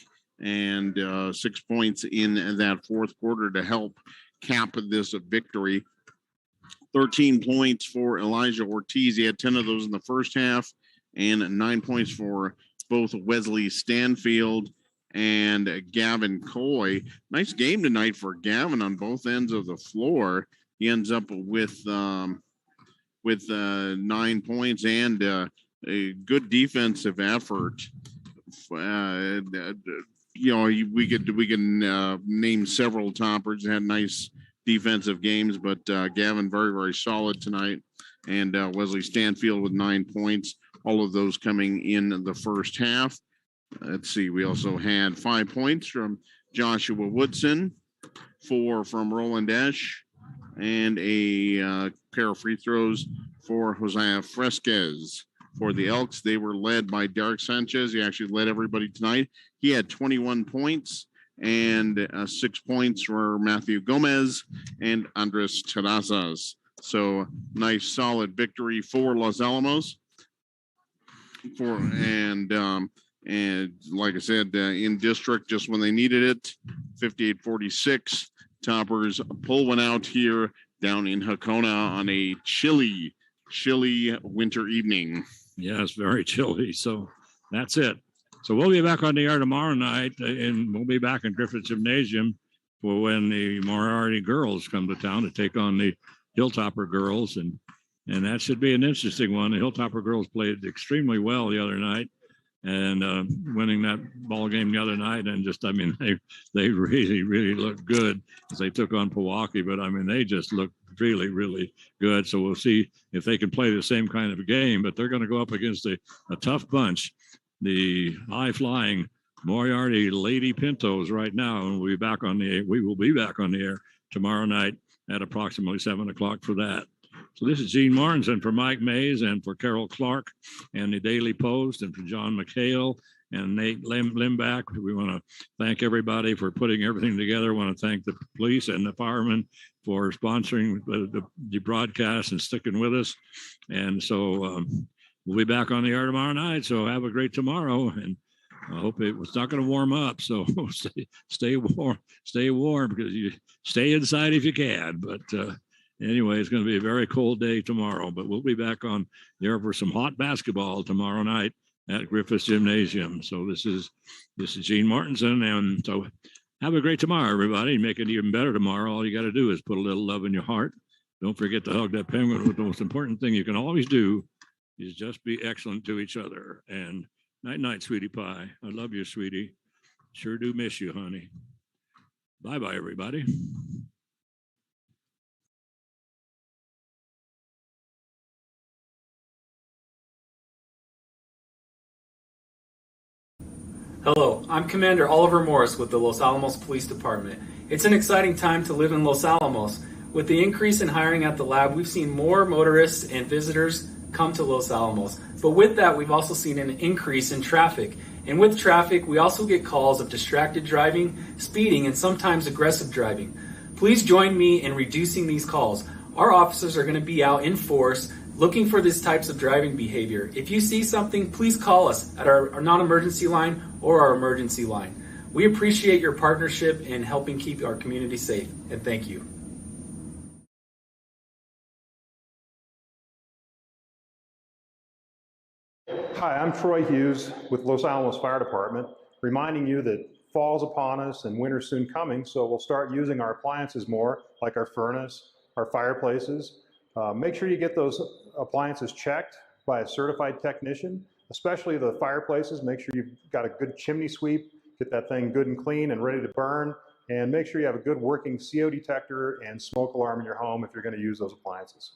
[SPEAKER 2] and 6 points in that fourth quarter to help cap this victory. 13 points for Elijah Ortiz. He had 10 of those in the first half, and 9 points for both Wesley Stanfield and Gavin Coy. Nice game tonight for Gavin on both ends of the floor. He ends up with 9 points and a good defensive effort. We can name several toppers that had nice defensive games, but Gavin very, very solid tonight, and Wesley Stanfield with 9 points. All of those coming in the first half. Let's see. We also had 5 points from Joshua Woodson, 4 from Roland Esch, and a pair of free throws for Josiah Fresquez. For the Elks, they were led by Derek Sanchez. He actually led everybody tonight. He had 21 points, and 6 points for Matthew Gomez and Andres Terrazas. So nice, solid victory for Los Alamos. And like I said, in district, just when they needed it, 58-46. Toppers pull one out here down in Hakona on a chilly chilly winter evening.
[SPEAKER 1] Yeah, it's very chilly. So that's it. So we'll be back on the air tomorrow night, and we'll be back in Griffith Gymnasium for when the Moriarty girls come to town to take on the Hilltopper girls, and that should be an interesting one. The Hilltopper girls played extremely well the other night, and winning that ball game the other night, and just, I mean, they really looked good as they took on Pojoaque, but I mean, they just looked really good. So we'll see if they can play the same kind of a game, but they're going to go up against a tough bunch, the high flying Moriarty Lady Pintos right now, and we will be back on the air tomorrow night at approximately 7:00 for that. So this is Gene Morrison for Mike Mays and for Carol Clark and the Daily Post, and for John McHale and Nate Limbach. We want to thank everybody for putting everything together. I want to thank the police and the firemen for sponsoring the broadcast and sticking with us. And so we'll be back on the air tomorrow night. So have a great tomorrow. And I hope it's not going to warm up. So stay warm because you stay inside if you can. But anyway, it's going to be a very cold day tomorrow, but we'll be back on there for some hot basketball tomorrow night at Griffith Gymnasium. So this is Gene Martinson, and so have a great tomorrow, everybody. Make it even better tomorrow. All you got to do is put a little love in your heart. Don't forget to hug that penguin. The most important thing you can always do is just be excellent to each other. And night, sweetie pie. I love you, sweetie. Sure do miss you, honey. Bye-bye, everybody.
[SPEAKER 3] Hello, I'm Commander Oliver Morris with the Los Alamos Police Department. It's an exciting time to live in Los Alamos. With the increase in hiring at the lab, we've seen more motorists and visitors come to Los Alamos. But with that, we've also seen an increase in traffic. And with traffic, we also get calls of distracted driving, speeding, and sometimes aggressive driving. Please join me in reducing these calls. Our officers are going to be out in force looking for these types of driving behavior. If you see something, please call us at our non-emergency line or our emergency line. We appreciate your partnership in helping keep our community safe, and thank you.
[SPEAKER 4] Hi, I'm Troy Hughes with Los Alamos Fire Department, reminding you that fall's upon us and winter's soon coming, so we'll start using our appliances more, like our furnace, our fireplaces. Make sure you get those appliances checked by a certified technician, especially the fireplaces. Make sure you've got a good chimney sweep, get that thing good and clean and ready to burn, and make sure you have a good working CO detector and smoke alarm in your home if you're going to use those appliances.